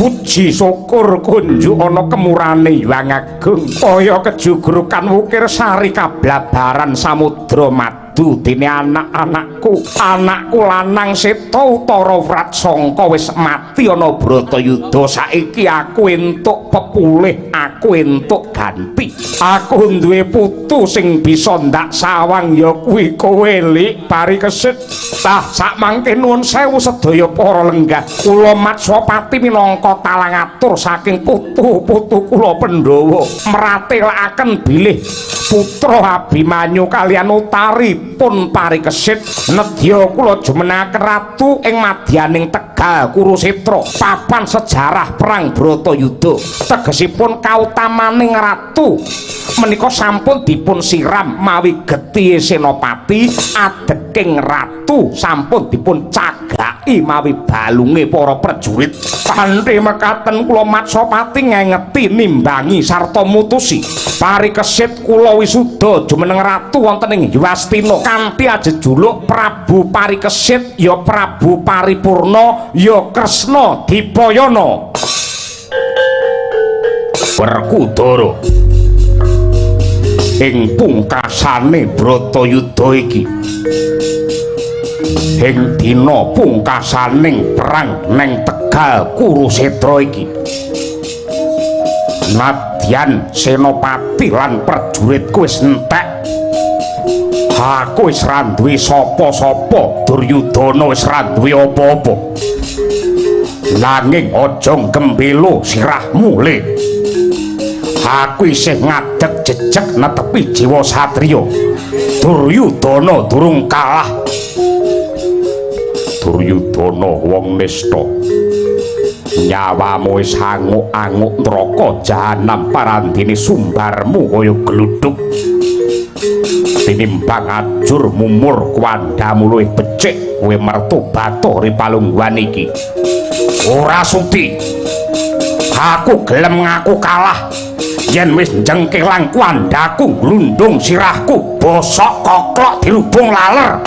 puji syukur kunjuk ana kemurane Hyang Agung kaya kejugrukan wukir sari kablabaran samudra madu dene anakku lanang Seta Utara Wratsangka wis mati ana Bratayuda saiki aku entuk pepulih aku entuk ganti aku duwe putu sing bisa ndak sawang ya kuwi kowe Lik Parikesit tah sak mangke nuwun sewu sedaya para lenggah kula Matsapati minangka talang atur saking putu-putu kula Pandhawa mratelaken bilih putra Abimanyu kaliyan Utari pun Parikesit nedya kula jumenengaken ratu ing madyaning Tegal Kurusetra papan sejarah perang Bratayuda tegesipun kautamaning ratu menika sampun dipun siram mawi getih senopati adeking ratu sampun dipun cagaki mawi balunge para prajurit kanthi mekaten kula Matsapati ngengeti nimbangi sarta mutusi Parikesit kula wisuda jumeneng ratu wonten ing Yastina kanthi ajejuluk Prabu Parikesit ya Prabu Paripurna ya Kresna Dipayana Werkudara ing pungkasane Bratayuda iki ing dina pungkasaning perang neng Tegal Kurusetra iki nadyan senopati lan prajuritku wis entek aku wis ra duwe sapa-sapa Duryudana wis ra duwe apa-apa nanging aja gembelo sirahmu Le aku isih ngadeg jejeg netepi jiwa satriya Duryudana durung kalah Duryudana wong nista nyawamu wis anguk-anguk neraka jahanam parandene sumbarmu kaya gluduk tinimbang ajur mumur kuandamu luwih becik kowe mertobat ri palungguhan iki ora sudi aku gelem ngaku kalah yen wis jengkelang kuandaku glundung sirahku bosok koklok dirubung laler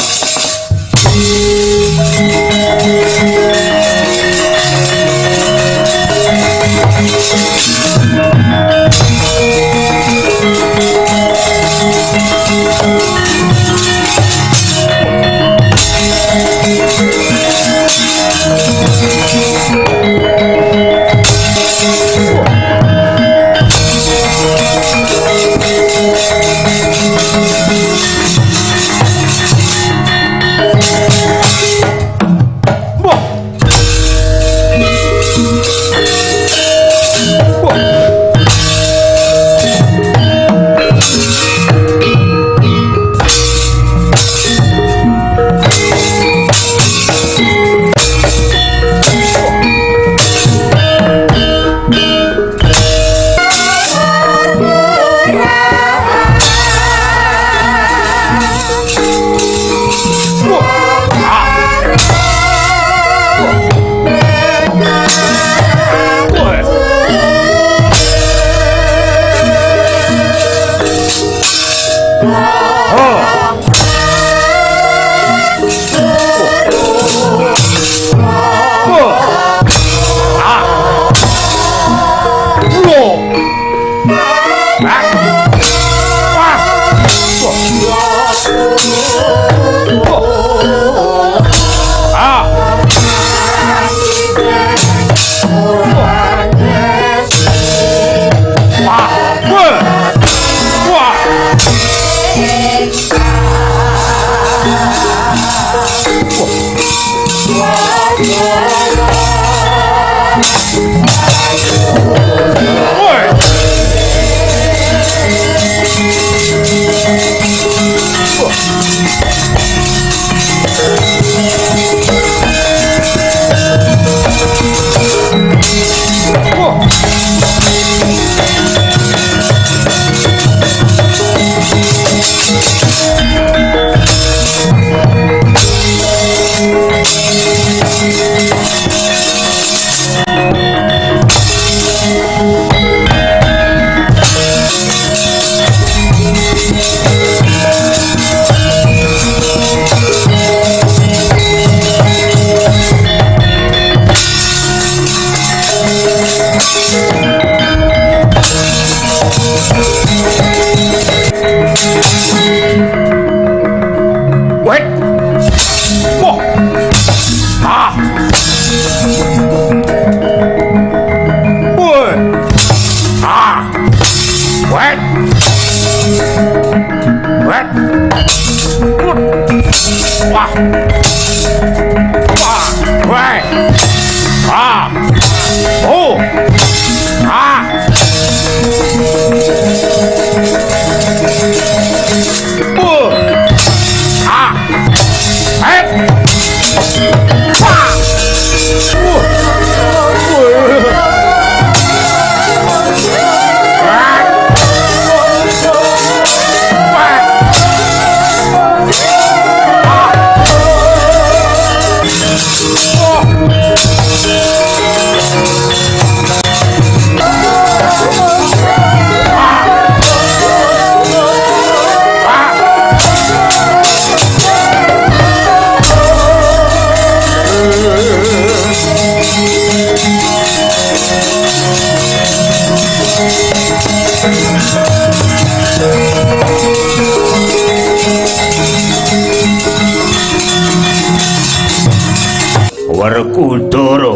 Werkudara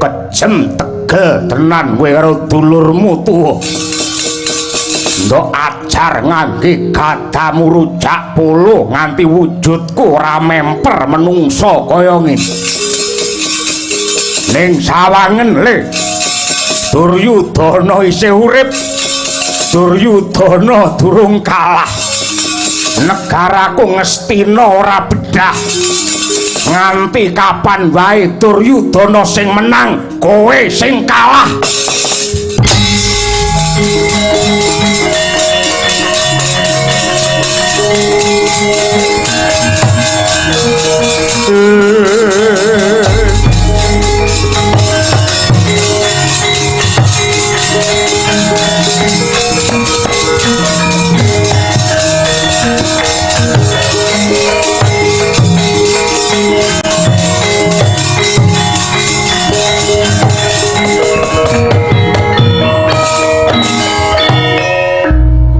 kejem tegel tenan kowe karo dulurmu tuwa ndok ajar ngangge gadamu rujak polo nganti wujudku ora memper menungso kaya ngene ning sawangen le Duryudana isih urip Duryudana durung kalah negaraku Ngastina ora bedah nganti kapan wae Duryudana sing menang kowe sing kalah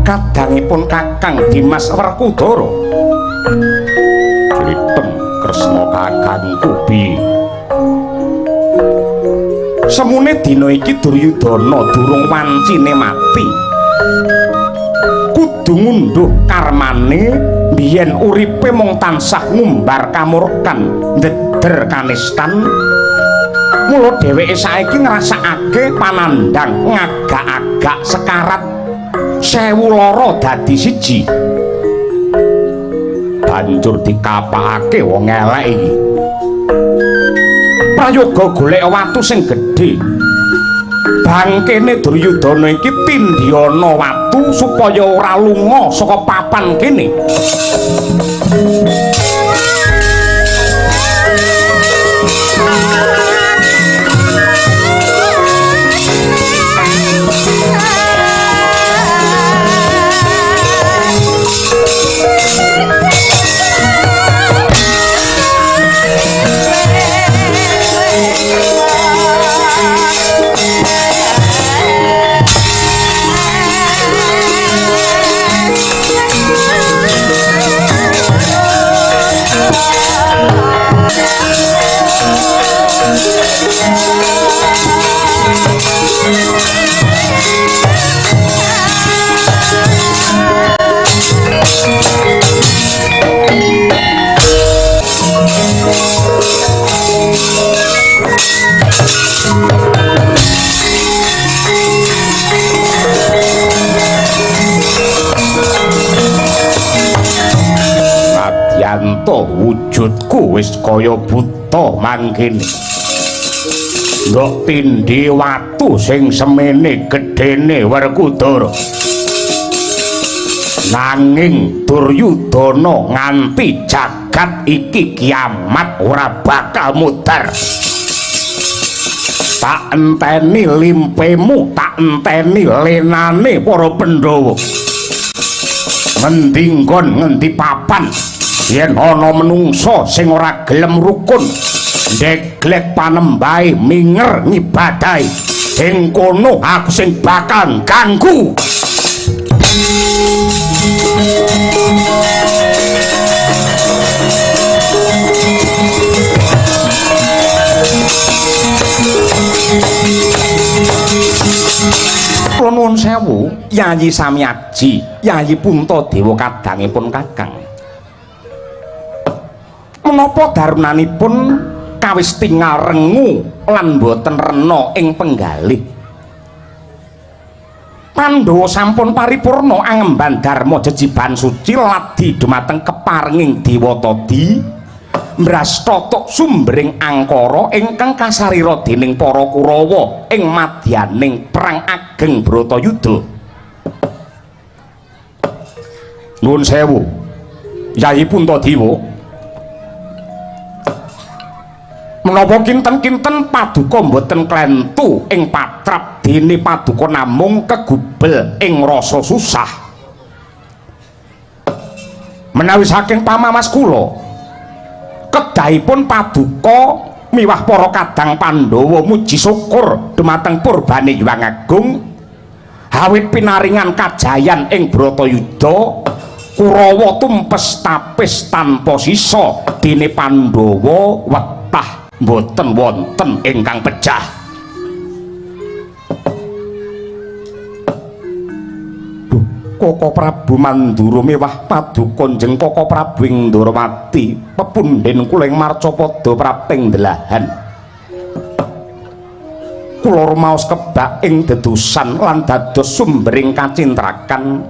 kadangipun Kakang Dimas Werkudara Jriteng Kresna Kakang Kubi semune dina iki Duryudana durung wancine mati kudu ngunduh karmane biyen uripe mung tansah ngumbar kamurkan ndeder kanistan mula dheweke saiki ngrasakake panandang ngagak-agak sekarat 1000 lara dadi siji banjur dikapakake wong elek iki prayoga golek watu sing gedhe bangkene Duryudana iki tindhiana watu supaya ora lunga saka papan kene Yanto wujudku wis kaya buta mangkene ndok tindhi watu sing semene gedene Werkudara nanging Duryudana nganti jagat iki kiamat ora bakal mudhar tak enteni limpemu tak enteni lenane para Pandhawa ngendi nggon ngendi papan yen ana menungsa sing ora gelem rukun ndeglek panembahe minger ngibadahi ing kono aku sing bakal ganggu kula nuwun sewu Yayi Samyaji Yayi Puntadewa kadangipun Kakang menapa darunanipun kawis tinggal rengu lan boten rena ing penggalih Pandhawa sampun paripurna angemban dharma jejiban suci ladi dumateng keparenging Dewatadi mbrastata sumbering angkara ingkang kasarira dening para Kurawa ing madyaning perang ageng Bratayuda nuwun sewu Yayi Puntadewa menapa kinten-kinten paduka mboten klentu ing patrap dene paduka namung kegubel ing rasa susah menawi saking pamamas kula kedahipun paduka miwah para kadang Pandhawa muji syukur dumateng purbane Hyang Agung awit pinaringan kajayan ing Bratayuda Kurawa tumpes tapis tanpa sisa dene Pandhawa wetah boten wonten ingkang pejah. Koko Prabu Mandura miwah paduka njeng Koko Prabu Indrawati pepundhen kula ing Marcapada prapting delahan. Kula rumaos kebak ing dedusan lan dados sumbering kacintrakan.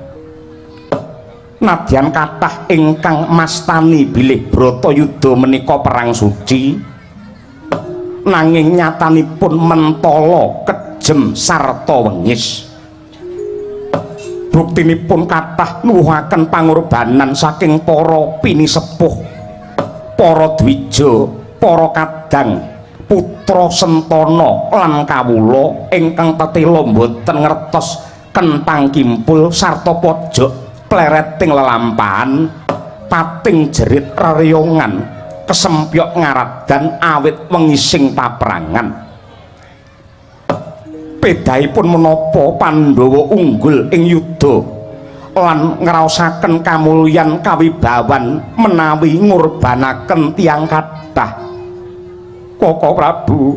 Nadyan kathah ingkang mastani bilih Bratayuda menika perang suci. Nanging nyatanipun mentala kejem sarta wengis. Buktinipun kathah nuwuhaken pangorbanan saking para pinisepuh, para dwija, para kadang, putra Sentana lan kawula ingkang tetela boten ngertos kentang kimpul sarta pojok plereting lelampahan, pating jerit rereyongan, kesempyok ngaradan awit wengising paprangan. Bedahipun menapa Pandhawa unggul ing yuda lan ngraosaken kamulyan kawibawan menawi ngurbanaken tiyang kathah. Koko Prabu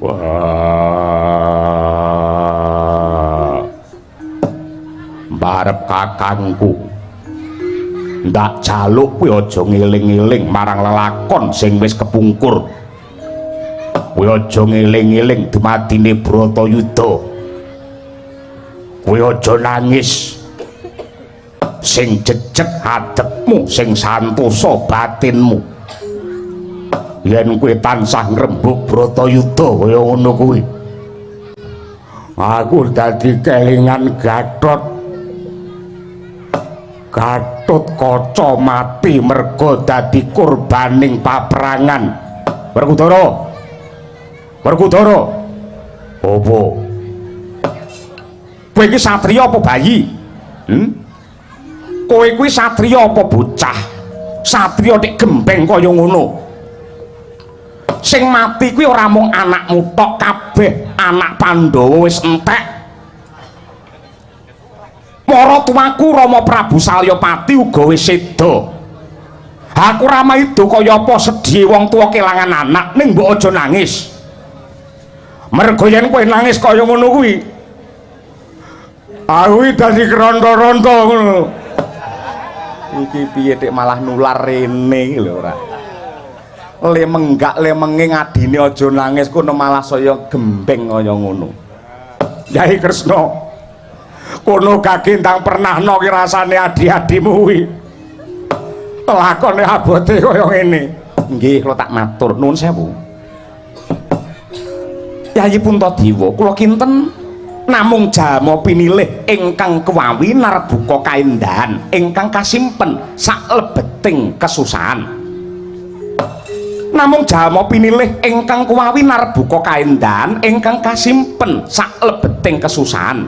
wah barep kakangku ndak jaluk kuwi aja ngeling-eling marang lelakon sing wis kepungkur. Kowe aja ngeling-eling dumadine Bratayuda. Kowe aja nangis. Sing jejeg hadepmu, sing santosa batinmu. Yen kowe tansah ngrembug Bratayuda kaya ngono kuwi. Aku dadi kelingan Gatot. Gatot Kaca mati merga dadi korbaning paprangan. Werkudara. Werkudara. Apa? Kowe iki satriya apa bayi? Kowe kuwi satriya apa bocah? Satriya nek gembeng kaya ngono. Sing mati kuwi ora mung anakmu tok, kabeh anak Pandhawa wis entek. Para tuaku Rama Prabu Salyapati uga wis seda. Aku ora maido kaya apa sedhiye wong tuwa kelangan anak, ning mbok aja nangis. Mergo yen kowe nangis kaya ngono kuwi aku dadi keronto-ronto ngono. Iki piye tek malah nular rene lho ora. Le menggak le menge ngadine aja nangis kono malah saya gembeng kaya ngono. Yai Kresna kono gagentang pernah no ki rasane adi-adimu kuwi. Lakone abote kaya ngene. Nggih kula tak matur nuwun sewu. Yayi Puntadewa, kula kinten namung jalma pinilih ingkang kewawi narbuka kaendahan ingkang kasimpen saklebeting kesusahan. Namung jalma pinilih ingkang kewawi narbuka kaendahan ingkang kasimpen saklebeting kesusahan.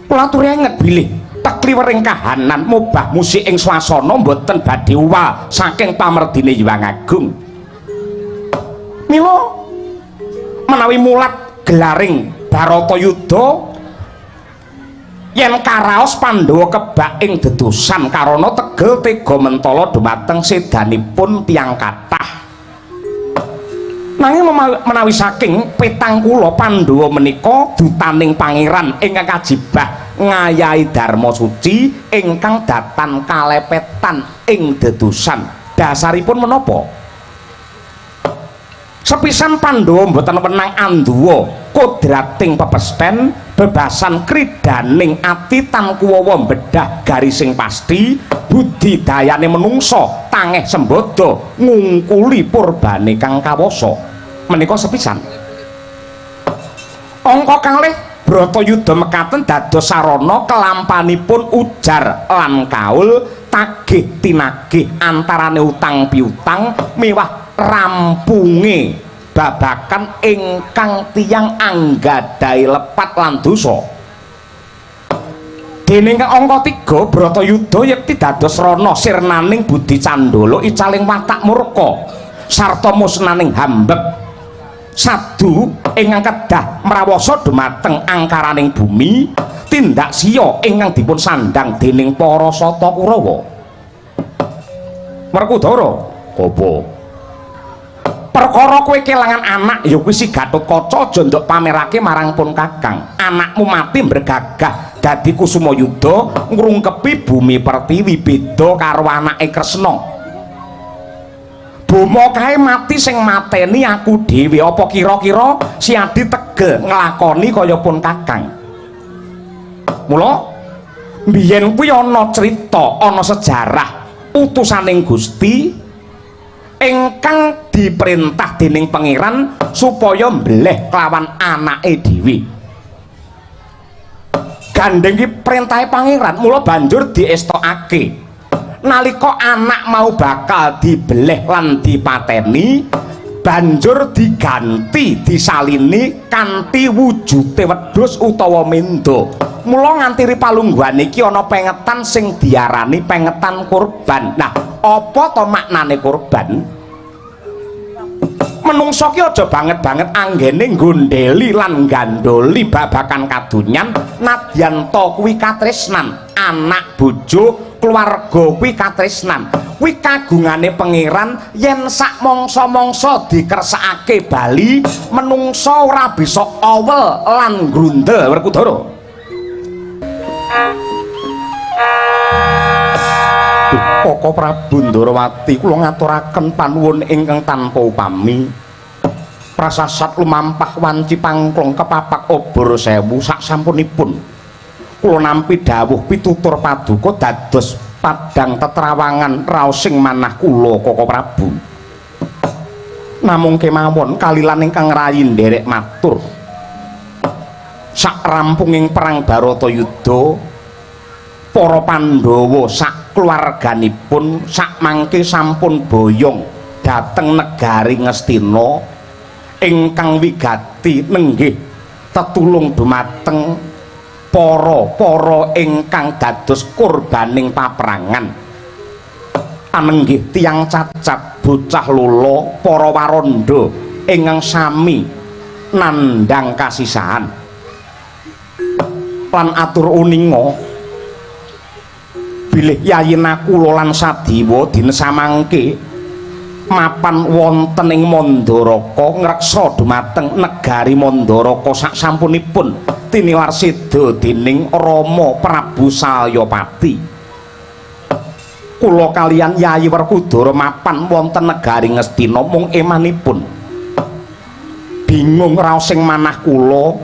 Kula aturi enget bilih tekliwering kahanan mubah musik ing swasana mboten badhe uwal saking pamerdine Hyang Agung. Mila menawi mulat gelaring Bratayuda yen karaos Pandhawa kebak ing dedosan karana tegel tega mentala dumateng sedanipun tiyang kathah. Nanging menawi saking petang kula Pandhawa menika dutaning pangeran ingkang kajibah ngayahi dharma suci ingkang datan kalepetan ing dedosan. Dasaripun menapa? Sepisan Pandhawa mboten wenang anduwa kodrating pepesthen bebasan kridaning ati tan kuwawa mbedah garising pasti budidayane menungsa tangeh sembada ngungkuli purbane kang kawasa menika sepisan. Angka kalih Bratayuda mekaten dados sarana kelampanipun ujar lan kaul tagih tinagih antarane utang piutang miwah rampunge babakan ingkang tiyang anggadhahi lepat lan dosa. Dening angka 3 Bratayuda yekti dados rana sirnaning Budi Candala icaling watak murka sarta musnaning hambek sadu ingkang kedah mrawasa dumateng angkaraning bumi tindak siya ingkang dipun sandang dening para Sata Kurawa. Werkudara, apa? Perkara kowe kelangan anak ya kuwi si Gatotkaca aja nduk pamerake marang pun Kakang. Anakmu mati bergagah dadi Kusumayuda ngrungkepi bumi pertiwi beda karo anake Kresna. Bomo kae mati sing mateni aku dhewe apa kira-kira si Adi tegel nglakoni kaya pun Kakang. Mula biyen kuwi ana crita, ana sejarah utusaning Gusti ingkang diperintah dening pangeran supaya mbleh kelawan anake dhewe. Gandeng iki perintahe pangeran, mula banjur diestokake. Nalika anak mau bakal dibeleh lan dipateni, banjur diganti disalini kanthi wujude wedhus utawa menda. Mula nganti ripalungguhan iki ana pengetan sing diarani pengetan kurban. Nah, apa to maknane kurban? Menungso ki aja banget-banget anggene nggondeli lan gandoli babakan kadunyan nadyan to kuwi katresnan, anak bojo keluarga kuwi katresnan. Kuwi kagungane pangeran yen sak mangsa-mangsa dikersakake bali menungso ora bisa awel lan grundel. Werkudara. Koko Prabu Ndarawati kula ngaturaken panuwun ingkang tanpa upami. Prasasat lumampah wanci pangklong kepapak obor sewu saksampunipun kula nampi dawuh pitutur paduka dados padang tetrawangan raosing manah kula Koko Prabu. Namung kemawon kalilan ingkang rayi nderek matur sak rampunging perang Baratayuda para Pandhawa sak keluarganipun sak mangke sampun boyong dhateng negari Ngastina ingkang wigati nenggih tetulung dumateng para ingkang dados kurbaning paperangan. Anenggih tiyang cacat bocah lula para waranda ingkang sami nandhang kasisahan lan atur uninga bilih Yayi Nakula lan Sadiwa dinesamangke mapan wonten ing Mandaraka ngreksa dumateng negari Mandaraka saksampunipun tiniwarsida dening Rama Prabu Salyapati. Kula kaliyan Yayi Werkudara mapan wonten negari Ngastina mung emanipun bingung raosing manah kula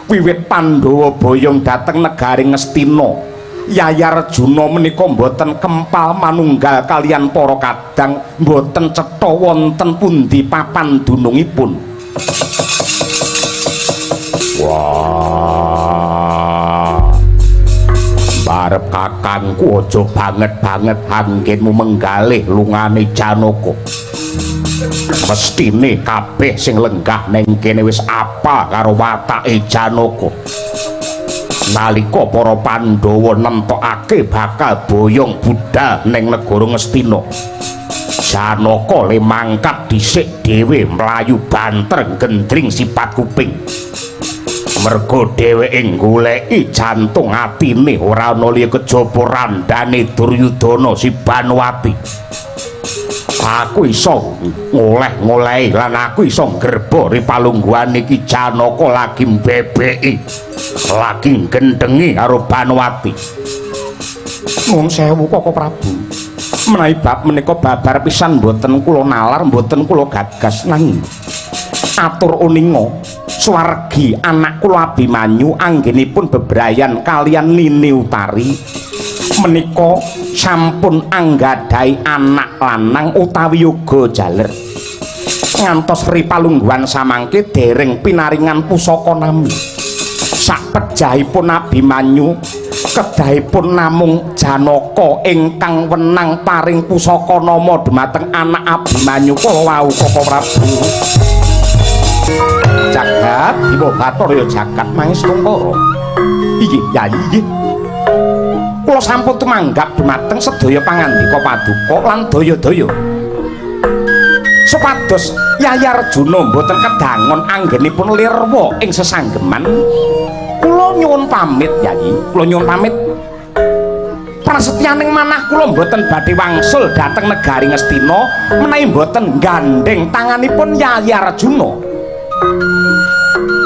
wiwit Pandhawa boyong dhateng negari Ngastina. Yayi Arjuna menika mboten kempal manunggal kaliyan para kadang, mboten cetha wonten pundi papan dunungipun. Wah, barep kakangku aja banget-banget anggenmu menggalih lungane Janaka. Mestine kabeh sing lenggah ning kene wis apa karo watake Janaka. Nalika para Pandhawa nentokake bakal boyong budal ning negara Ngastina, Janaka le mangkat dhisik dhewe mlayu banter gendring sipat kuping. Merga dheweke goleki jantung atine ora ana liya kejaba randane Duryudana si Banwati. Aku iso ngoleh-ngolehi lan aku iso greba ripalungguhan iki Janaka lagi mbebeki, lagi gendhengi karo Banwati. Nuwun sewu Koko Prabu. Menawi bab menika babar pisan mboten kula nalar, mboten kula gagas nanging atur uninga swargi anak kula Abimanyu anggenipun bebrayan kaliyan Nini Utari menika sampun anggadhahi anak lanang utawi yoga jaler. Ngantos ripalungguhan samangke dereng pinaringan pusaka nami. Sak pejahipun Abimanyu kedahipun namung Janaka ingkang wenang paring pusaka nama dumateng anak Abimanyu kala wau Koko Prabu. Jagat Dewa Bathara ya jagat Mangestungkara. Inggih Yayi inggih. kula sampun tumanggap dumateng sedaya pangandika paduka lan daya-daya supados Yayi Arjuna mboten kedangon anggenipun lirwa ing sesanggeman. Kula nyuwun pamit Yayi, kula nyuwun pamit. Prasetyaning manah kula mboten badhe wangsul dhateng negari Ngastina menawi mboten gandeng tanganipun Yayi Arjuna.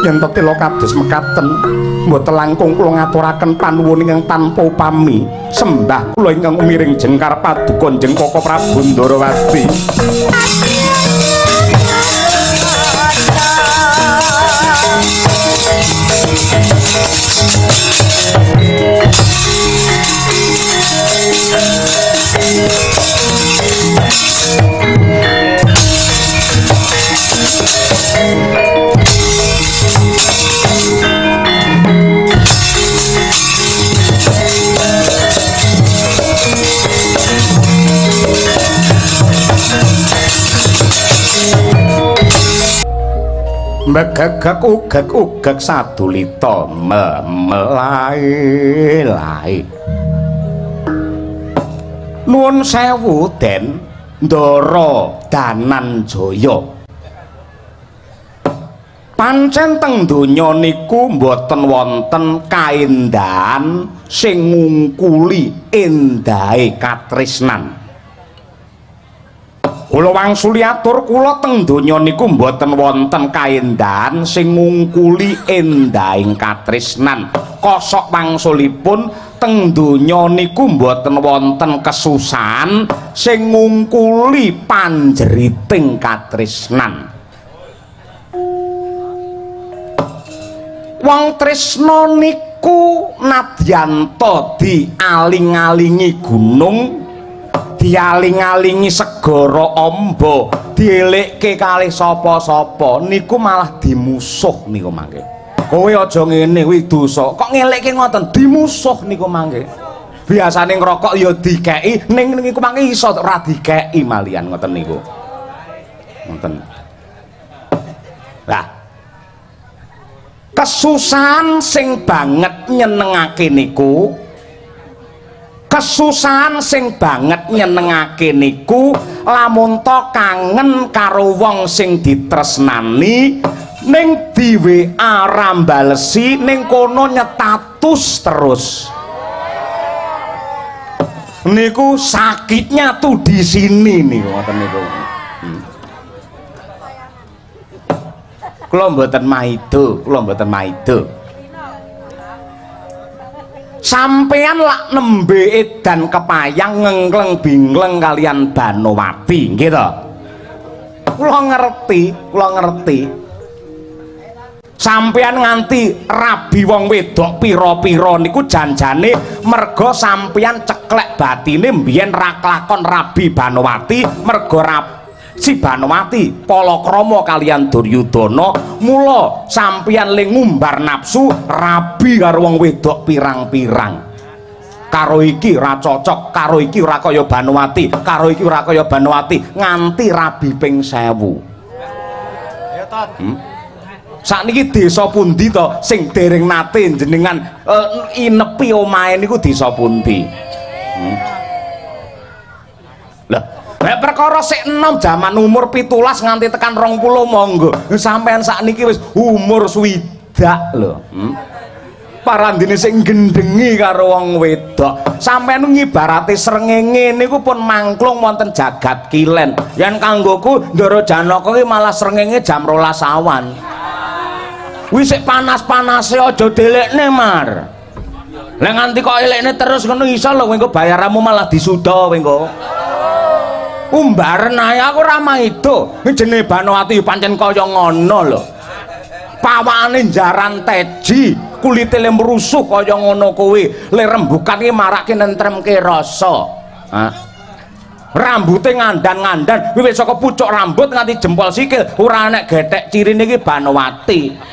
Yen tetela kados mekaten mboten langkung kula ngaturaken panuwun ingkang tanpa upami sembah kula ingkang umiring jengkar paduka Njeng Kaka Prabu Ndarawati. Megegek sadulita melai-lai. Nuwun sewu Den Ndara Dananjaya. Pancen teng donya niku mboten wonten kaendahan sing ngungkuli endahe katresnan. Kula wangsuli atur kula teng donya niku mboten wonten kaendahan sing ngungkuli endahing katresnan. Kosok wangsulipun teng donya niku mboten wonten kesusahan sing ngungkuli panjeriting katresnan. Wong tresna niku nadyanta dialing-alingi gunung, dialing-alingi segara amba, dielekke kalih sapa-sapa niku malah dimusuh niku mangke. Kowe aja ngene kuwi dosa. Kok ngelekke ngoten dimusuh niku mangke. Biasane ngrokok ya dikeki, ning niku mangke iso ora dikeki malian ngoten niku. Ngoten. Lah kesusahan sing banget nyenengake niku, kesusahan sing banget nyenengake niku lamun to kangen karo wong sing ditresnani ning di WA rambalesi ning kono nyetatus terus. Niku sakitnya tuh di sini niku ngoten niku. Kula mboten maido, kula mboten maido. Sampeyan lak nembe edan kepayang ngengleng bingleng kalian Banowati nggih to. Kula ngerti. Sampeyan nganti rabi wong wedok pira-pira niku janjane merga sampeyan ceklek batine mbiyen ra klakon rabi Banowati merga si Banowati palakrama kalian Duryudana mula sampeyan le ngumbar nafsu rabi karo wong wedok pirang-pirang. Karo iki ora cocok, karo iki ora kaya Banowati, karo iki ora kaya Banowati nganti rabi ping 1000. Ya Tot. Sakniki desa pundi to sing dereng nate jenengan inepi omahe niku desa pundi? Lah nek perkara sik enom jaman umur 17 nganti tekan 20 monggo. Sampeyan sakniki wis umur swidak lho. Parandene sing gendhengi karo wong wedok. Sampeyan ngibarate srengenge niku pun mangklung wonten jagat kilen. Yen kanggoku Ndara Janaka ki malah srengenge jam 12 awan. Wis sik panas-panase aja delekne Mar. Lah nganti kok elekne terus ngono iso lho engko bayaranmu malah disuda engko. Umbaren ae aku ora maido. Jenenge Banowati pancen kaya ngono lho. Pawakane jaran teji, kulite le mrusuh kaya ngono kuwi. Le rembukan iki marake nentremke rasa. Rambute ngandan-ngandan, wiwit saka pucuk rambut nganti jempol sikil ora enek gethek cirine iki Banowati.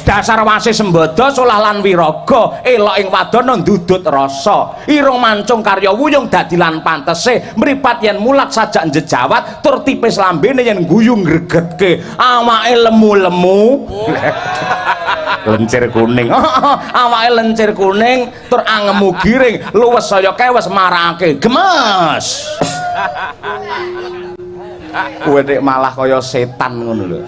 Dasar wase sembodo solah lan wiraga elok ing wadana ndudut rasa irung mancung karya wuyung dadi lan pantese mripat yen mulat sajak njejawat tur tipis lambene yen guyu ngregetke awake lemu-lemu. lencir kuning. Awake lencir kuning tur angemu giring luwes saya kewes marake gemes. Kowe nek malah kaya setan ngono lho.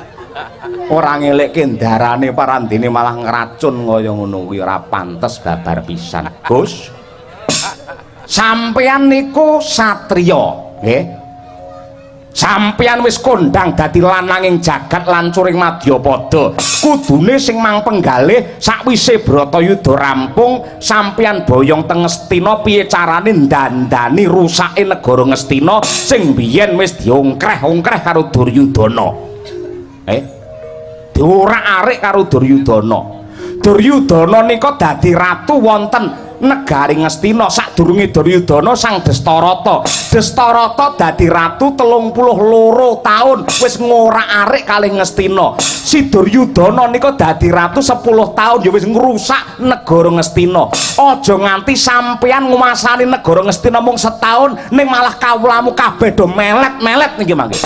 Ora ngelekke ndarane parandene malah ngracun kaya ngono kuwi ora pantes babar pisan. Gus. Sampeyan niku satriya, nggih. Sampeyan wis kondang dadi lananging jagat lancuring Madyapada. Kudune sing mang penggalih sakwise Bratayuda rampung sampeyan boyong teng Ngastina piye carane ndandani rusake negara Ngastina sing biyen wis diongkreh-ongkreh karo Duryudana. Diorak-arik karo Duryudana. Duryudana nika dadi ratu wonten negari Ngastina sadurunge Duryudana sang Destarata. Destarata dadi ratu 32 taun wis ngorak-arik kalih Ngastina. Si Duryudana nika dadi ratu 10 taun ya wis ngrusak negara Ngastina. Aja nganti sampeyan nguasani negara Ngastina mung setahun ning malah kawulamu kabeh do melet-melet niki mangke.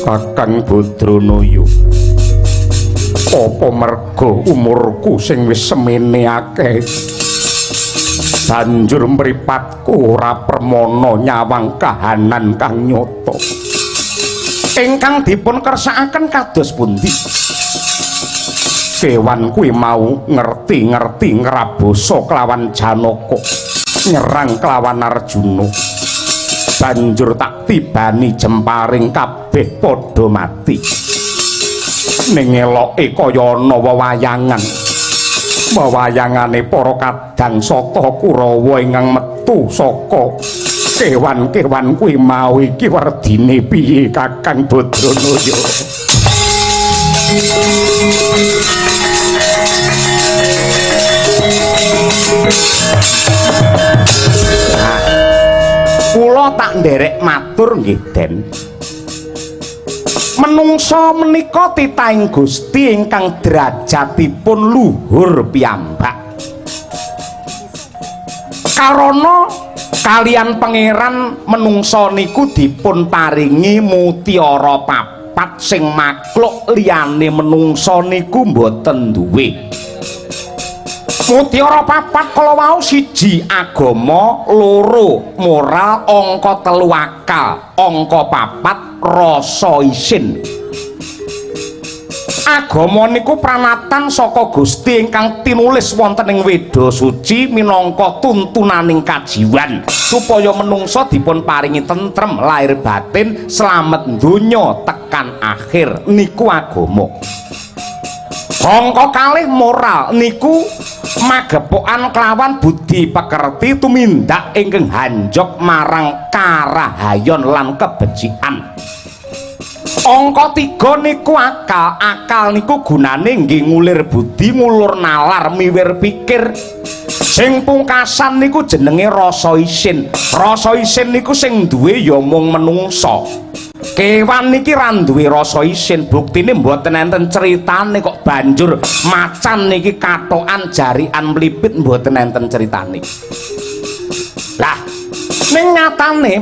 Kakang Badranaya, apa merga umurku sing wis semene akeh banjur mripatku ora permana nyawang kahanan kang nyata ingkang dipun kersakaken kados pundi? Kewan kuwi mau ngerti-ngerti ngrabosa kelawan Janaka nyerang kelawan Arjuna. Banjur tak tibani jemparing kabeh padha mati. Ning eloke kaya ana wewayangan. Wewayangane para kadang sata Kurawa ingkang metu saka kewan-kewan kuwi mau iki werdine piye Kakang Badranaya? Kula tak nderek matur nggih Den. menungsa menika titahing Gusti ingkang derajatipun luhur piyambak. Karana kalian pangeran menungsa niku dipun paringi mutiara papat sing makhluk liyane menungsa niku mboten duwe. Mutiara papat kala wau siji agama, loro moral, angka telu akal, angka papat rasa isin. Agama niku pranatan saka Gusti ingkang tinulis wonten ing Weda Suci minangka tuntunaning kajiwan supaya menungsa dipun paringi tentrem lahir batin, slamet donya tekan akhir niku agama. Angka kalih moral niku magepokan kelawan budi pekerti tumindak ingkang hanjok marang karahayon lan kebecikan. Angka 3 niku akal. Akal niku gunane nggih ngulir budi, ngulur nalar, miwir pikir. Sing pungkasan niku jenenge rasa isin. Rasa isin niku sing duwe ya mung menungsa. Kewan niki ra duwe rasa isin, buktine mboten enten critane kok banjur macan niki katokan jarian mlipit mboten enten critane. Lah ning nyatane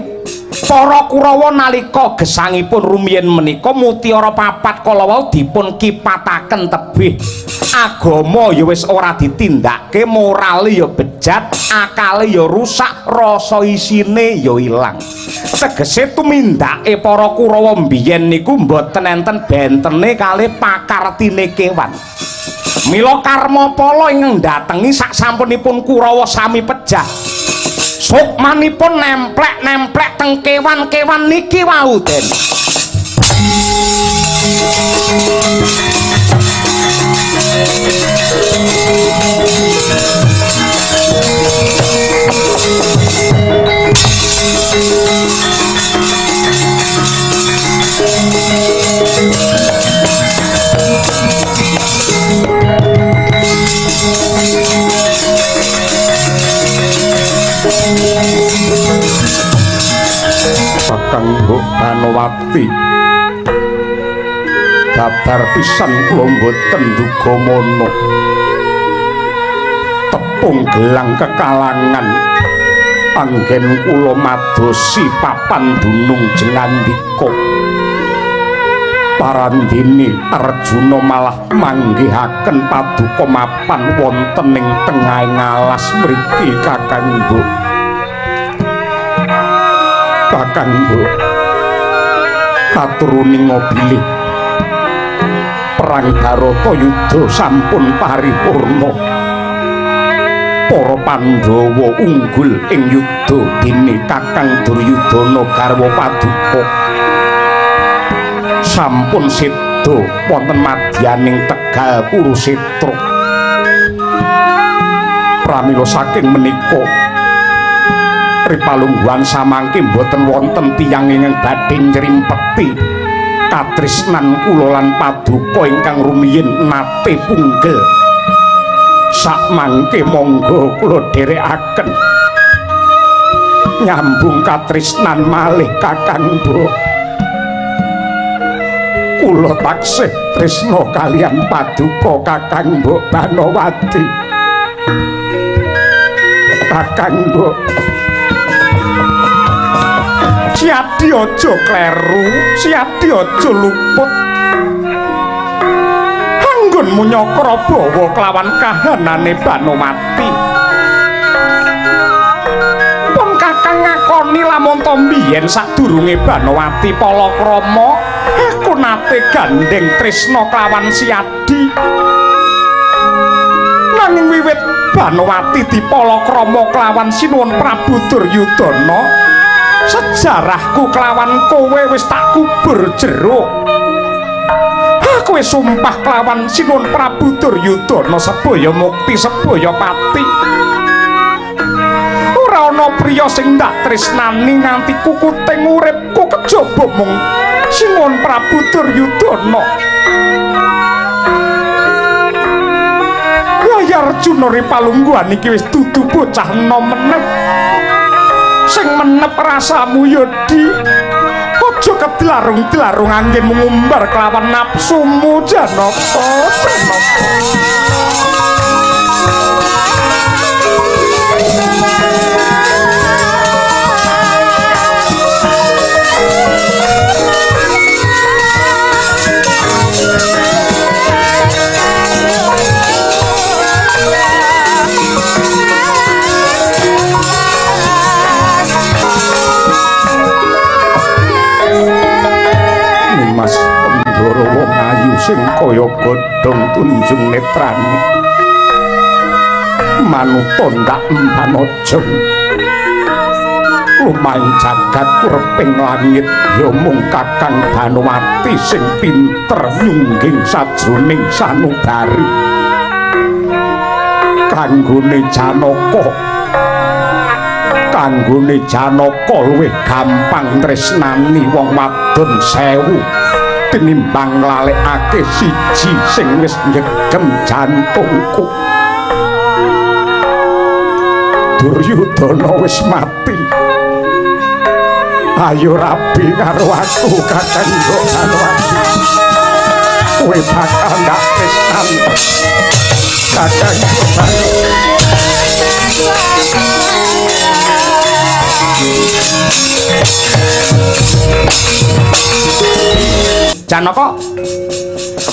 para Kurawa nalika gesangipun rumiyin menika mutiara papat kala wau dipun kipataken tebih. Agama ya wis ora ditindakke, morale ya bejat, akale ya rusak, rasa isine ya ilang. Tegese tumindake para Kurawa mbiyen niku mboten enten bentene kalih pakartine kewan. Mila karma pala ingkang datengi sak sampunipun Kurawa sami pejah. Sukmanipun nemplek-nemplek teng kewan-kewan niki wau den. Kakang Banowati, babar pisan kula mboten duga mono. Tepung gelang kekalangan anggen kula madosi papan dunung jengandika. Parandini Arjuna malah manggihaken paduka mapan wonten ing tengahing alas mriki Kakang Bu. Kakang Bu, katuruning bilih perang Bharatayuda sampun paripurna. Para Pandhawa unggul ing yuda dene Kakang Duryudana garwa Paduka sampun seda wonten madyaning Tegal Kurusetra. Pramila saking menika ripalungguhan samangke mboten wonten tiyang ingkang badhe nrimpeti katresnan kula lan Paduka ingkang rumiyin nate punggel. Sakmangke monggo kula dherekaken nyambung katresnan malih Kakang Bu. Kula taksih tresna kaliyan Paduka Kakang Bu Banowati. Kakang Bu, siati aja kleru, siati aja luput. Anggonmu nyakra bawa kelawan kahanane Banowati. Pun Kakang ngakoni lamun to mbiyen sadurunge Banowati palakrama, aku nate gandeng tresna kelawan siadi. Nanging wiwit Banowati dipalakrama kelawan Sinuwun Prabu Duryudana, sejarahku kelawan kowe wis tak kubur jero. Aku wis sumpah kelawan Sinuwun Prabu Duryudana sebaya mukti sebaya pati. Ora ana priya sing ndak tresnani nganti kukuting uripku kejaba mung Sinuwun Prabu Duryudana. Arjuna ripalungguhan iki wis dudu bocah enom menep. Sing menep rasamu ya Di. aja kedilarung-dilarung angin mengumbar kelawan nafsumu Janaka. Sing kaya godhong tunjung netrane manut ndak empanaja lumaing jagat uriping langit ya mung Kakang Banowati sing pinter nyungging sajroning sanubari kanggone Janaka luwih gampang tresnani wong wadon 1000 tinimbang nglalekake siji sing wis nyegem jantungku. Duryudana wis mati. Ayo rabi karo aku Kakang Banowati. Kowe bakal ndak tresnan Kakang Banowati. Janaka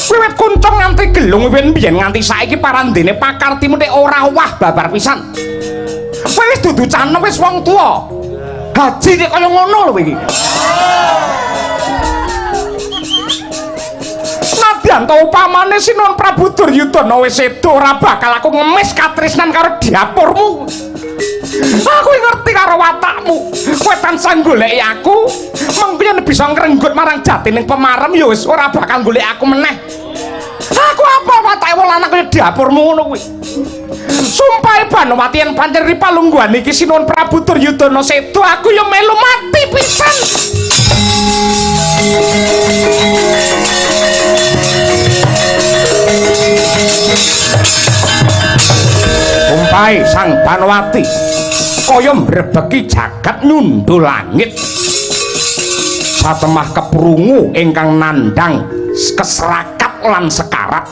wiwit kuncung nganti gelung wiwit biyen nganti saiki parandene pakartimu nek ora wah babar pisan. Kowe wis dudu canem wis wong tuwa. Haji nek kaya ngono lho iki. Nadyan to upamane Sinuwun Prabu Duryudana wis sedo ora bakal aku ngemis katresnan karo dapurmu. Aku ngerti karo watakmu. Kowe tansah goleki aku, mengko yen bisa ngrenggut marang jatining pemarem ya wis ora bakal goleki aku meneh. Aku apa watake wong lanang kaya dapurmu ngono kuwi. Sumpah Banowati yen pancen ripalungguhan iki Sinuwun Prabu Duryudana sedo aku ya melu mati pisan. Sumpah Sang Banowati kaya mbrebeki jagat nyundul langit satemah keprungu ingkang nandhang keserakat lan sekarat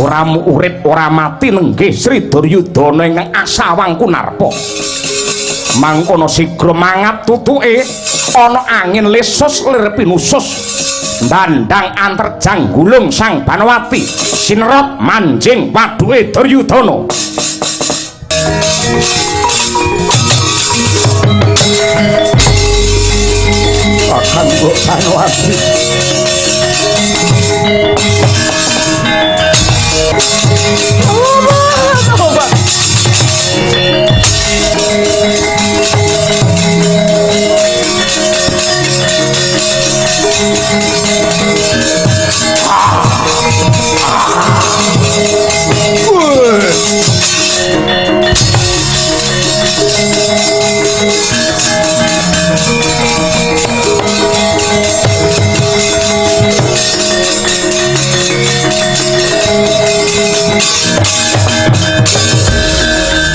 ora mu urip ora mati nenggih Sri Duryudana ingkang asawang kunarpa mangkono sigra mangat tutuke ana angin lesus lir pinusus ndandang anterjang gulung Sang Banowati sinerot manjing waduke Duryudana. Kakang Banowati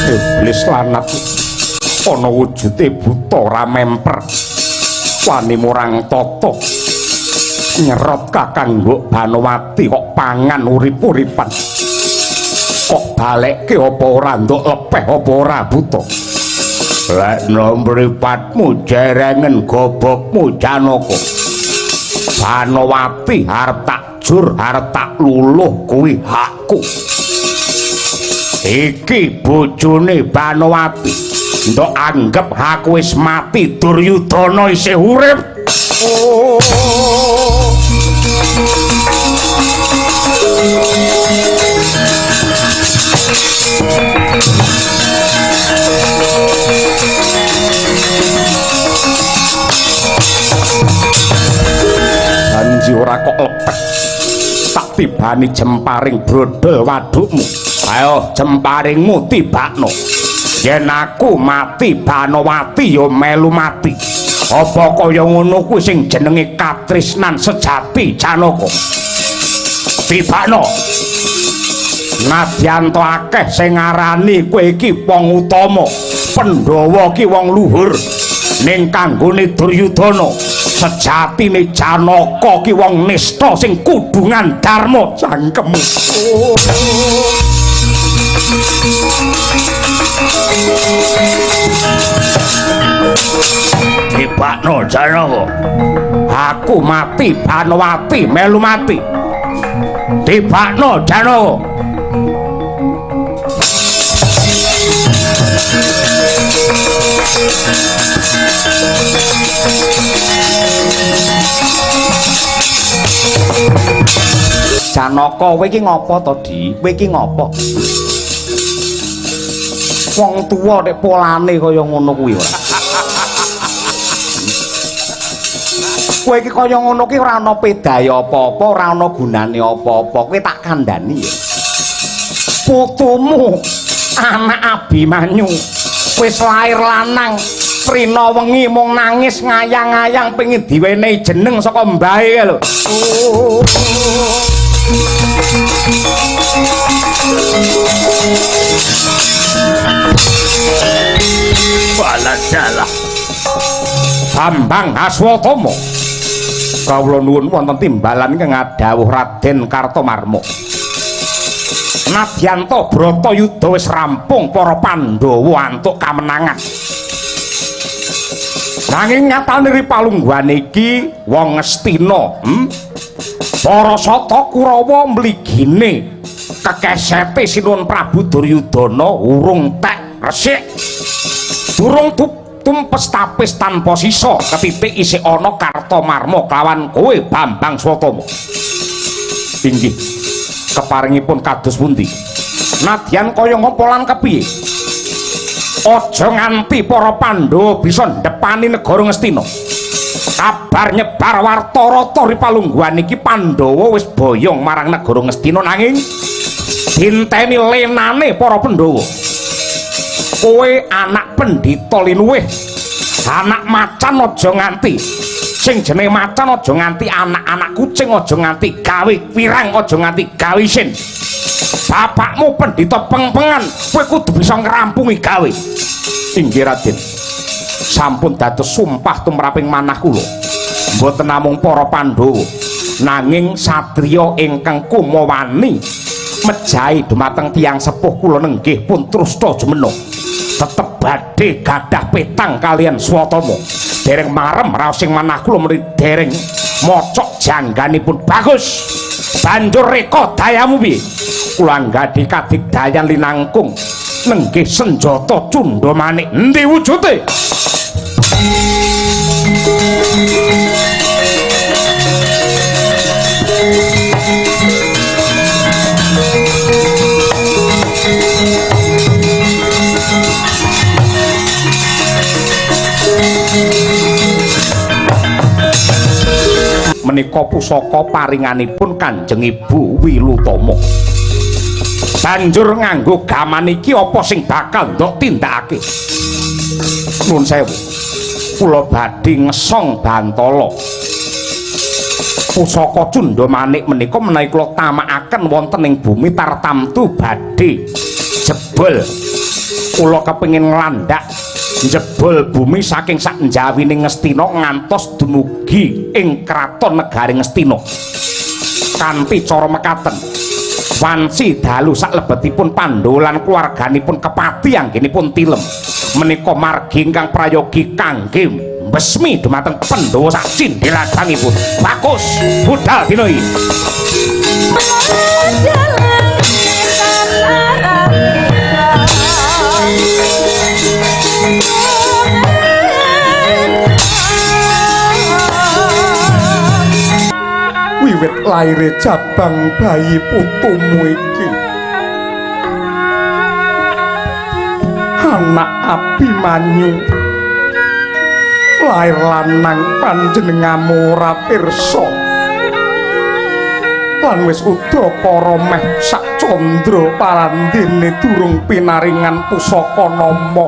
iblis lanat ana wujude buta ora memper wani murang tata nyerot Kakang Banowati kok pangan urip-uripan kok balekke apa ora nduk lepeh apa ora buta lek mripatmu jerengen gobokmu Janaka Banowati arep tak jur arep tak luluh kuwi hakku. Iki bojone Banowati ndok anggap aku wis mati Duryudana isih urip. Janji ora kok lepek tak tibani jemparing brodol wadukmu. Ayo jemparingmu tibakno. Yen aku mati Banowati ya melu mati. Apa kaya ngono kuwi sing jenenge katresnan sejati Janaka. Tibakno. Nadyan to akeh sing ngarani kowe iki wong utama, Pandhawa ki wong luhur. Ning kanggone Duryudana sejatine Janaka ki wong nista sing kudungan dharma cangkemmu. Dibakno Janaka. Aku mati Banowati melu mati. Dibakno Janaka. Janaka kowe iki ngopo to, Di? Kowe iki ngopo? Wong tuwa nek polane kaya ngono kuwi ora. Kowe iki kaya ngono ki ora ana pedaya apa-apa, ora ana gunane apa-apa. Kowe tak kandhani ya. Putumu anak Abimanyu wis lair lanang, rina wengi mung nangis ngayang-ngayang pengin diwenehi jeneng saka mbahe lho. Baladalah Bambang Aswatama kawula nuwun wonten timbalan ingkang dawuh Raden Kartomarma. Nadyanto Bratayuda wis rampung para Pandhawa antuk kamenangan. Nanging nyatane ripalungguhan iki wong Ngastina, para Sata Kurawa mligine kekesete Sinuwun Prabu Duryudana urung tek resik. Durung tumpes tapis tanpa sisa ketitik isih ana Kartomarma kelawan kowe Bambang Swatama. Inggih keparingipun kados pundi? Nadyan kaya ngapa lan kepiye? Aja nganti para Pandhawa bisa ndepani negara Ngastina. Kabar nyebar warta-rata ripalungguhan iki Pandhawa wis boyong marang negara Ngastina nanging dinteni lenane para Pandhawa. Kowe anak pendhita linuwih, anak macan aja nganti. Sing jenenge macan aja nganti, anak-anak kucing aja nganti gawe wirang, aja nganti gawe isin. Bapakmu pendhita peng-pengan, kowe kudu bisa ngrampungi gawe. Inggih Raden. Sampun dados sumpah tumraping manah kula. Mboten namung para Pandhawa, nanging satriya ingkang kumawani mejahi dumateng tiyang sepuh kula nenggih pun trusta jemena. Tetep badhe gadah petang kalian Swatama. Dereng marem raos sing manah kula menika dereng mocok jangganipun bagus. Banjur reka dayamu piye? Kula nggadi kadigdayan linangkung nenggih senjata cundha manik. Endi wujude? Menika pusaka paringanipun Kanjeng Ibu Wilutama. Banjur nganggo gaman iki apa sing bakal ndok tindakake? Nuwun sewu. Kula badhe ngesong Bantala. Pusaka Cundha Manik menika menawi kula tamakaken wonten ing bumi tartamtu badhe jebol. Kula kepengin nglandhak njebol bumi saking sak njawining Ngastina ngantos dumugi ing kraton negari Ngastina. Kanthi cara mekaten, wanci dalu saklebetipun Pandhawa lan keluarganipun kepati anggenipun tilem. Menika margi ingkang prayogi kangge besmi dumateng Pandhawa sak cindhelagangipun. Bagus budal dina iki. Wiwit laire cabang bayi putumu iki, anak Abimanyu, lair lanang panjenengamu ora pirsa, lan wis udakara meh sak candra parandene durung pinaringan pusaka nama.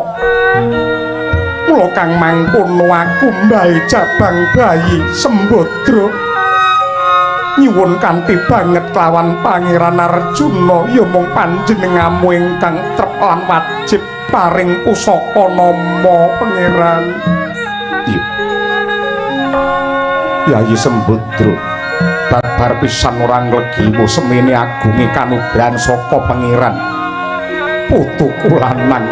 Mula kang mangkono aku mbahe cabang bayi Sembadra nyuwun kanthi banget lawan Pangeran Arjuna ya mung panjenengamu ingkang trep lan wajib paring pusaka nama Pangeran. Iya. Yayi Sembodra babar pisan ora nglegimu semene agunge kanugrahan saka pangeran putuku lanang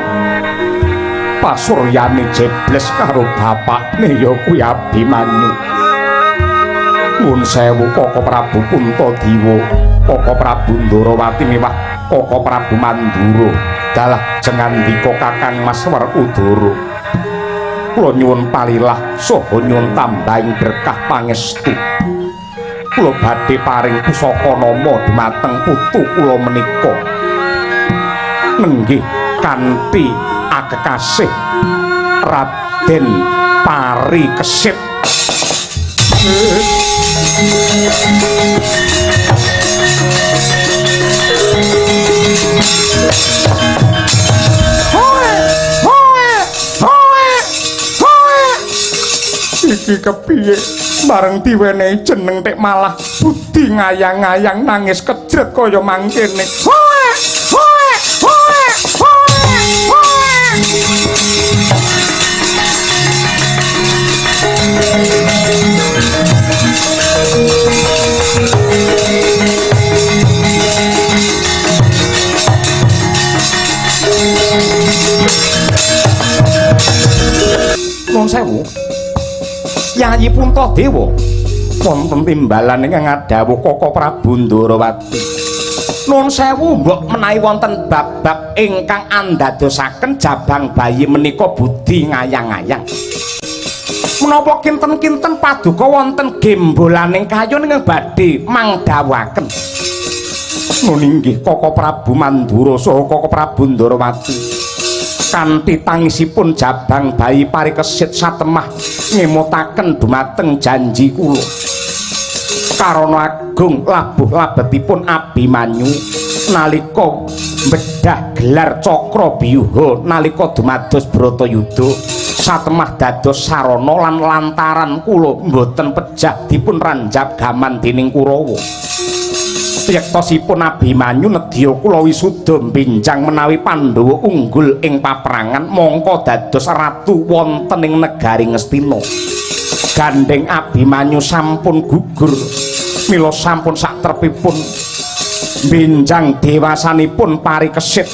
pasuryane jebles karo bapakne ya kuwi Abimanyu. Nuwun sewu Koko Prabu Puntadiwa, Koko Prabu Ndarawati miwah Koko Prabu Mandura dalah jengandika Kakang Mas Werkudara. Kula nyuwun palilah saha nyuwun tambahing berkah pangestu. Kula badhe paring pusaka nama dumateng putu kula menika. Nenggih kanthi akekasih Raden Parikesit. Iki kepiye bareng diwenehi jeneng tek malah budi ngayang-ngayang nangis kejret kaya mangkene. Nuwun sewu Yayi Puntadewa wonten timbalan ingkang ngadhawuh Koko Prabu Ndarawati. Nuwun sewu mbok menawi wonten bab-bab ingkang andadosaken jabang bayi menika budi ngayang-ngayang. Menapa kinten-kinten paduka wonten gembolaning kayon ingkang badhe mangdhawaken. Nun inggih Koko Prabu Mandura saha Koko Prabu Ndarawati. Kanthi tangisipun jabang bayi Parikesit satemah ngemutaken dumateng janji kula. Karana agung labuh labetipun Abimanyu nalika mbedah gelar Cakra Biyuha nalika dumados Bratayuda satemah dados sarana lan lantaran kula mboten pejah dipun ranjab gaman dening Kurawa. Yektosipun Abimanyu nedya kula wisuda mbenjang menawi Pandhawa unggul ing paperangan mongko dados ratu wonten ing negari Ngastina. Gandeng Abimanyu sampun gugur mila sampun saktrepipun mbenjang dewasanipun Parikesit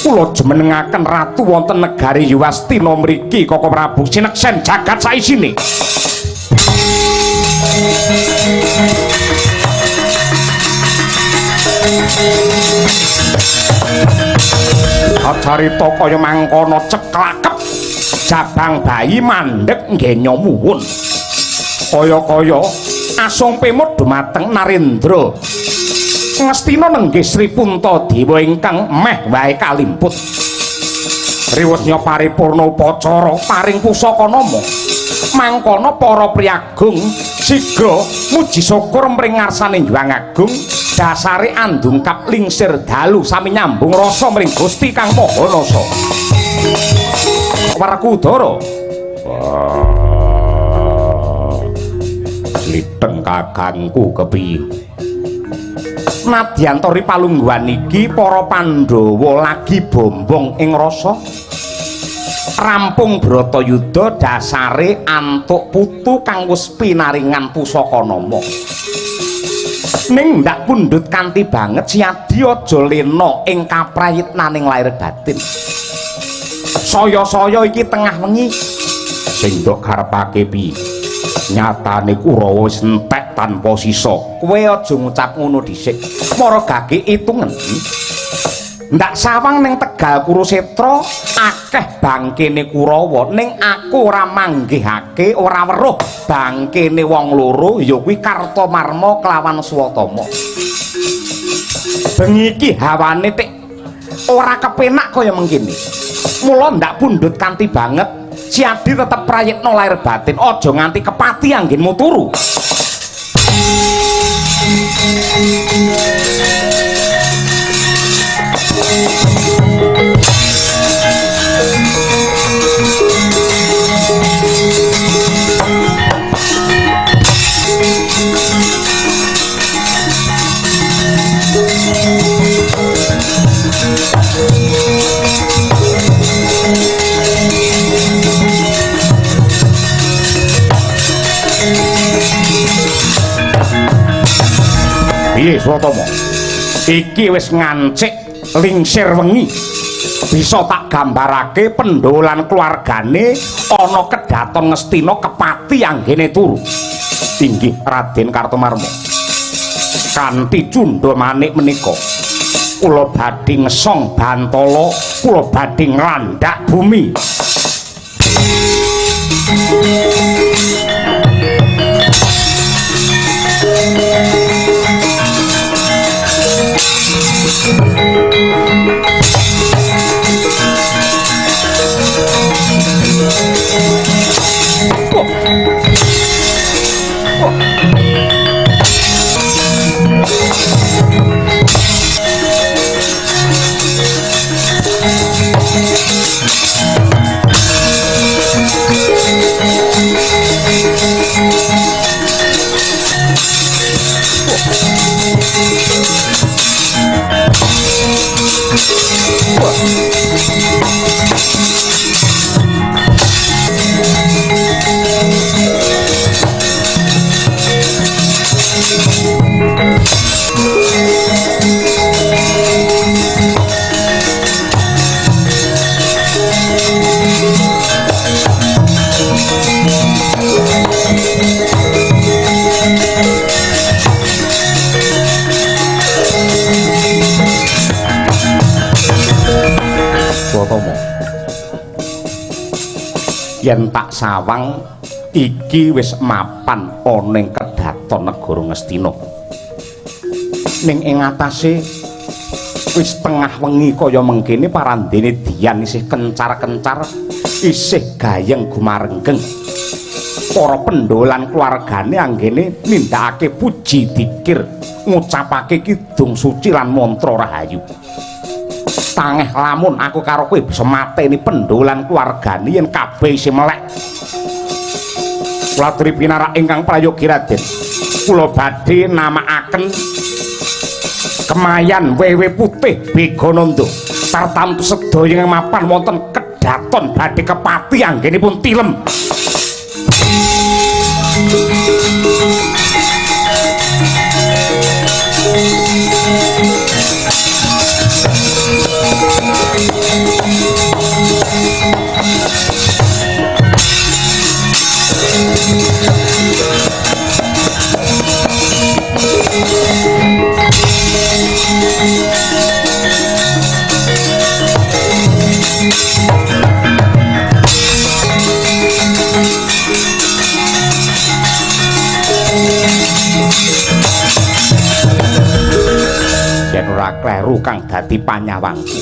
kula jumenengaken ratu wonten negari Yuwastina mriki Koko Prabu sineksen jagat saisine. Acarita kaya mangkono ceklakep jabang bayi mandheg nggenya muwun kaya-kaya asung pemut dumateng Narendra Ngastina nenggih Sri Puntadewa ingkang meh wae kalimput riwesnya paripurna upacara paring pusaka nama mangkono para priyagung siga muji syukur mring ngarsaning Hyang Agung dasare andungkap lingsir dalu sami nyambung rasa mring Gusti Kang Maha Nasa. Werkudara sliteng kakangku kepiye? Nadyan tori palungguhan iki para Pandhawa lagi bombong ing rasa rampung Bratayuda dasare antuk putu kang wis pinaringan pusaka nama. Ning ndak pundhut kanthi banget siadi aja lena ing kaprayitnaning lair batin. Saya-saya iki tengah wengi sing ndok karepake piye? Nyatane Kurawa wis entek tanpa sisa. Kowe aja ngucap ngono dhisik. Mara gage itungen. Ndak sawang ning Tegal Kurusetra akeh bangkene Kurawa ning aku ora manggihake ora weruh bangkene wong loro ya kuwi Kartamarma kelawan Swatama. Bengi iki hawane tik ora kepenak kaya mengkene. Mula ndak pundhut kanthi banget siadi tetep prayitna lair batin aja nganti kepati anggenmu turu. piye Swatama iki wis ngancik lingsir wengi bisa tak gambarake pendolan keluargane ana kedaton Ngastina kepati anggene turu inggih Raden Kartomarma kanthi cundha manik menika kula badhe ngesong Bantala kula badhe nglandhak bumi yen tak sawang iki wis mapan ana ing kedaton negara Ngastina ning ing atase wis tengah wengi kaya mengkene parandene diyan isih kencar-kencar isih gayeng gumarenggeng para pendolan keluargane anggene nindakake puji dikir ngucapake kidung suci lan mantra rahayu tangeh lamun aku karo kowe bisa mateni pendolan keluargane yen kabeh isih melek kula aturi pinarak ingkang prayogi Raden kula badhe namakaken Kemayan Wewe Putih Begonando tartamtu sedaya ing mapan wonten kedaton badhe kepati anggenipun tilem yen ora kleru kang dadi panyawangku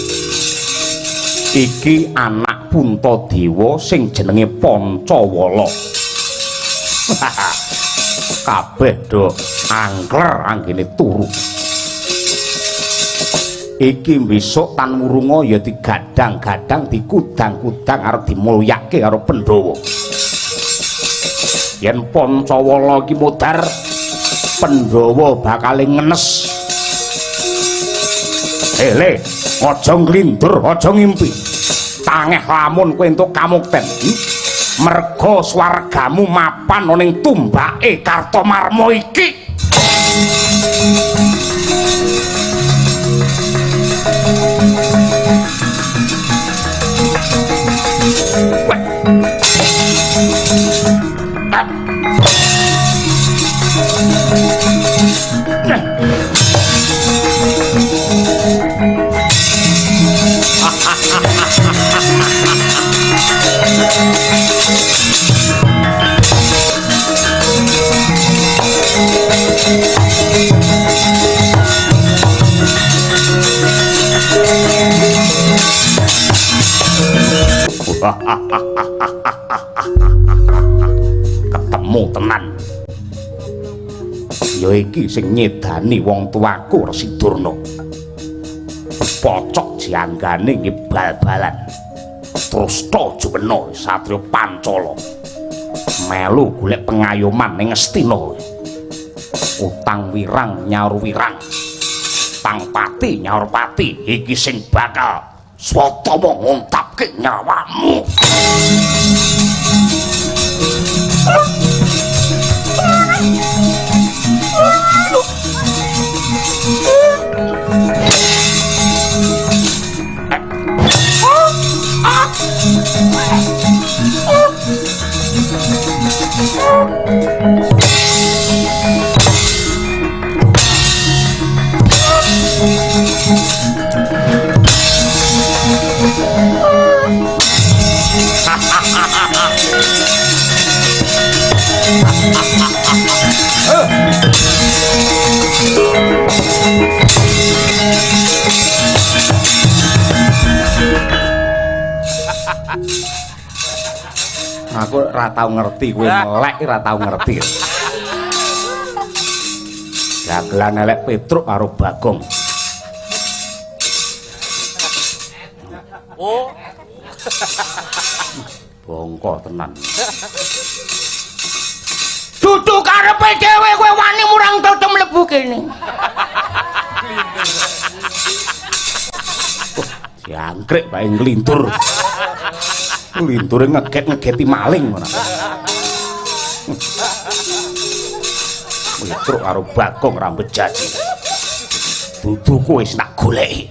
iki anak Puntadewa sing jenenge Pancawala kabeh do angler anggene turu iki besok tan murunga ya digadang-gadang dikudang-kudang arep dimulyake karo Pandhawa yen Pancawala iki modar Pandhawa bakal ngenes le aja nglindur aja ngimpi tangeh lamun kowe entuk kamukten merga swargamu mapan ana ing tumbake Kartomarma iki ketemu tenan ya iki sing nyedani wong tuaku Resi Durna pocok janggane nggih bal-balan terus Tajumena Satriya Pancala melu golek pengayoman ning Ngastina utang wirang nyaur wirang pangpati nyaur pati iki sing bakal Swatama nguntapke nyawamu Aku ora tau ngerti kowe melek ora tau ngerti. Dagelan elek Petruk karo Bagong. Oh. Bongko tenan. Dudu karepe dhewe kowe wani murang toto mlebu kene. Jangkrik bae nglintur. Nglinture ngeget-ngegeti maling ngono. Petruk karo Bagong rambut jaji. Dudu kowe wis tak goleki.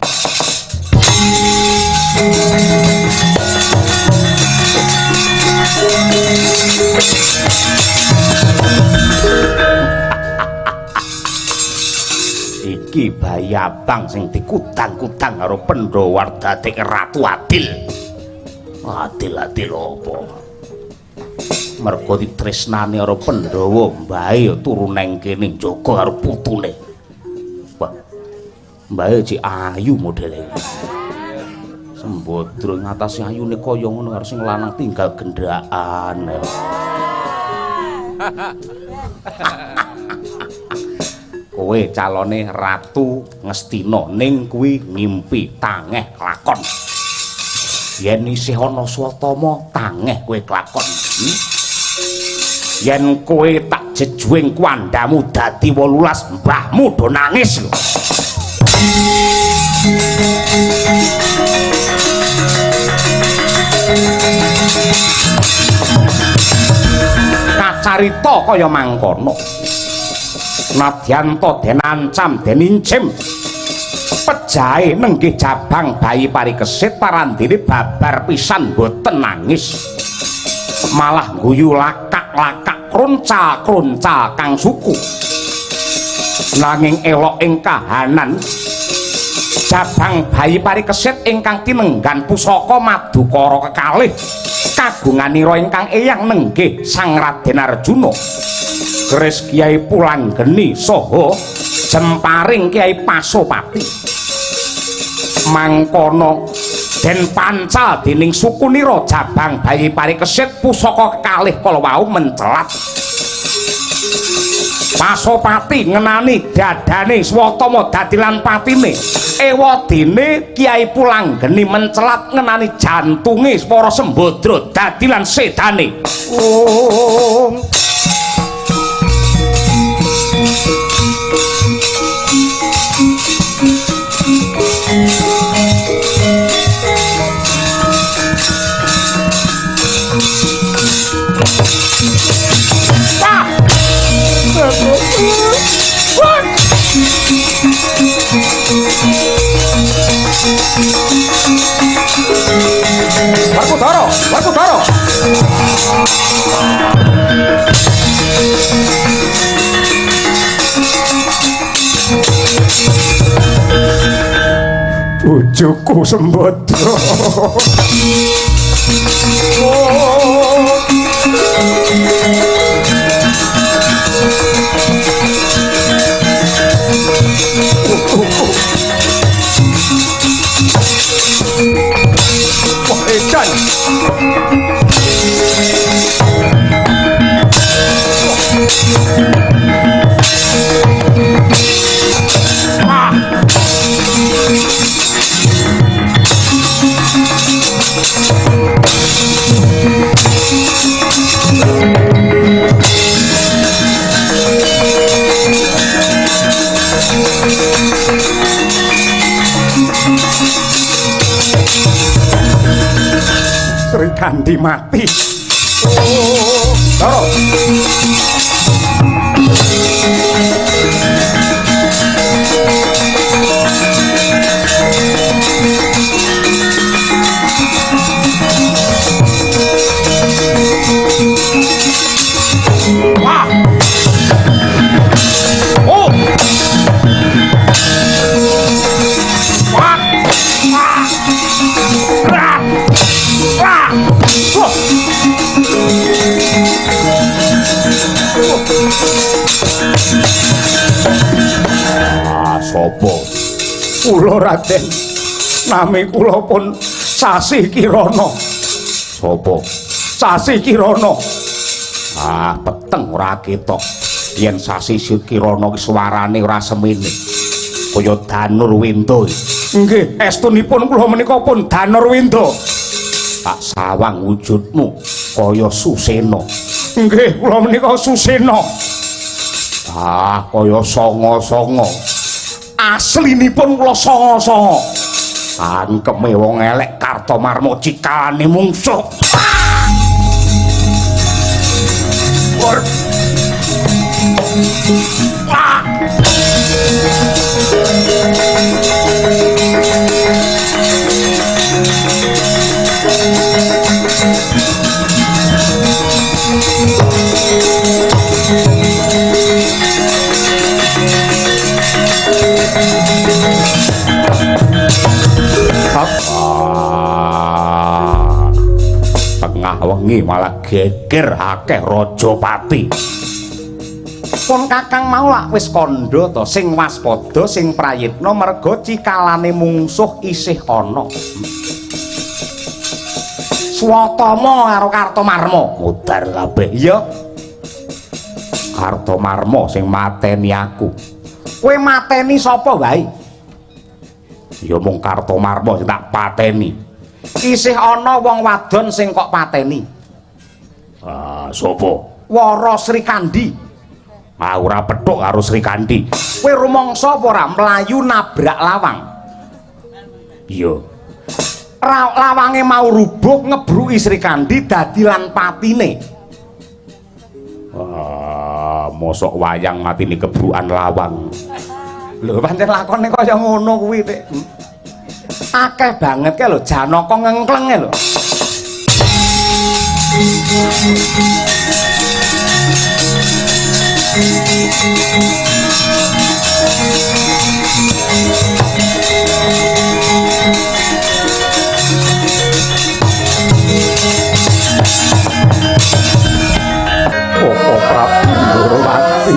Iki bayi abang sing dikutang-kutang karo Pandhawa dadi Ratu Adil. Adil-adil apa? Mergo ditresnani karo Pandhawa, mbae turu nang kene njaga karo putune. Wah. Mbae cek ayu modele. Sembodro ngatasi ayune kaya ngono karo sing lanang tinggal gendrakan. Kowe calone Ratu Ngastina ning kuwi ngimpi tangeh klakon. Yen isih ana swatama tangeh kowe klakon. Yen kowe tak jejuing kuandamu dadi 18 mbahmu do nangis lho. Kacarita kaya mangkono. Nadyan to den ancam den incim. Pejahe nenggih jabang bayi parikesit parandene babar pisan boten nangis. Malah guyu lakak-lakak kronca-kronca kang suku. Nanging elok ing kahanan jabang bayi parikesit ingkang tinenggan pusaka Madukara kekalih kagunganira ingkang eyang nenggih Sang Raden Arjuna. Keris Kyai Pulanggeni saha jemparing Kyai Pasopati. Mangkono den pancal dening sukunira jabang bayi parikesit pusaka kekalih kala wau mencelat. Pasopati ngenani dadane swatama dadi lan patine. Ewadene Kyai Pulanggeni mencelat ngenani jantunge para Sembadra dadi lan sedane. Warkudara, Warkudara. Bojoku Sembadra. Wah, edan. Sri Kandi mati. Doro. Sapa? Kula Raden. Nami kula pun Sasi Kirana. Sapa? Sasi Kirana. Peteng ora ketok. Yen Sasi Kirana ki suarane ora semene. Kaya Danurwinda. Nggih, estunipun kula menika pun Danurwinda. Tak sawang wujudmu kaya Susena. Nggih, kula menika Susena. Kaya songo-songo. Aslinipun kula songo-songo. Angkeme wong elek Kartomarma cikalane mungsuh. Tengah wengi malah geger akeh Rajapati. Pun kakang mau lak wis kandha to sing waspada sing prayitna merga cikalane mungsuh isih ana. Swatama karo Kartomarma mudhar kabeh. Iya. Kartomarma sing mateni aku. Kowe mateni sapa wae? Ya mung Kartomarma sing tak pateni. Isih ana wong wadon sing kok pateni. Sapa? Wara Srikandi. Ora pethuk karo Srikandi. Kowe rumangsa apa ora mlayu nabrak lawang? Iya. Lawange mau rubuh ngebruki Srikandi dadi lan patine. Mosok wayang matine kebrukan lawang. Lho pancen lakone kaya ngono kuwi, Dik. Akeh banget ke lho Janaka ngengklenge lho. Koko Prabu Ndorowati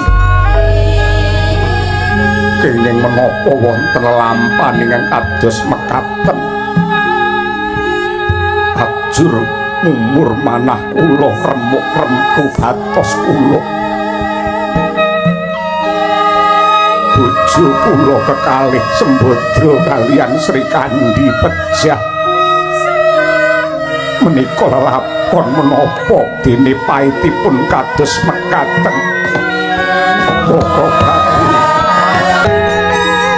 kenging menapa wonten lampahan ingkang kados mekaten ajur umur manah kula remuk remku batos kula bojo kula kekalih Sembadra kaliyan Srikandi pejah menika lakon menapa dene paitipun kados mekaten. Koko Prabu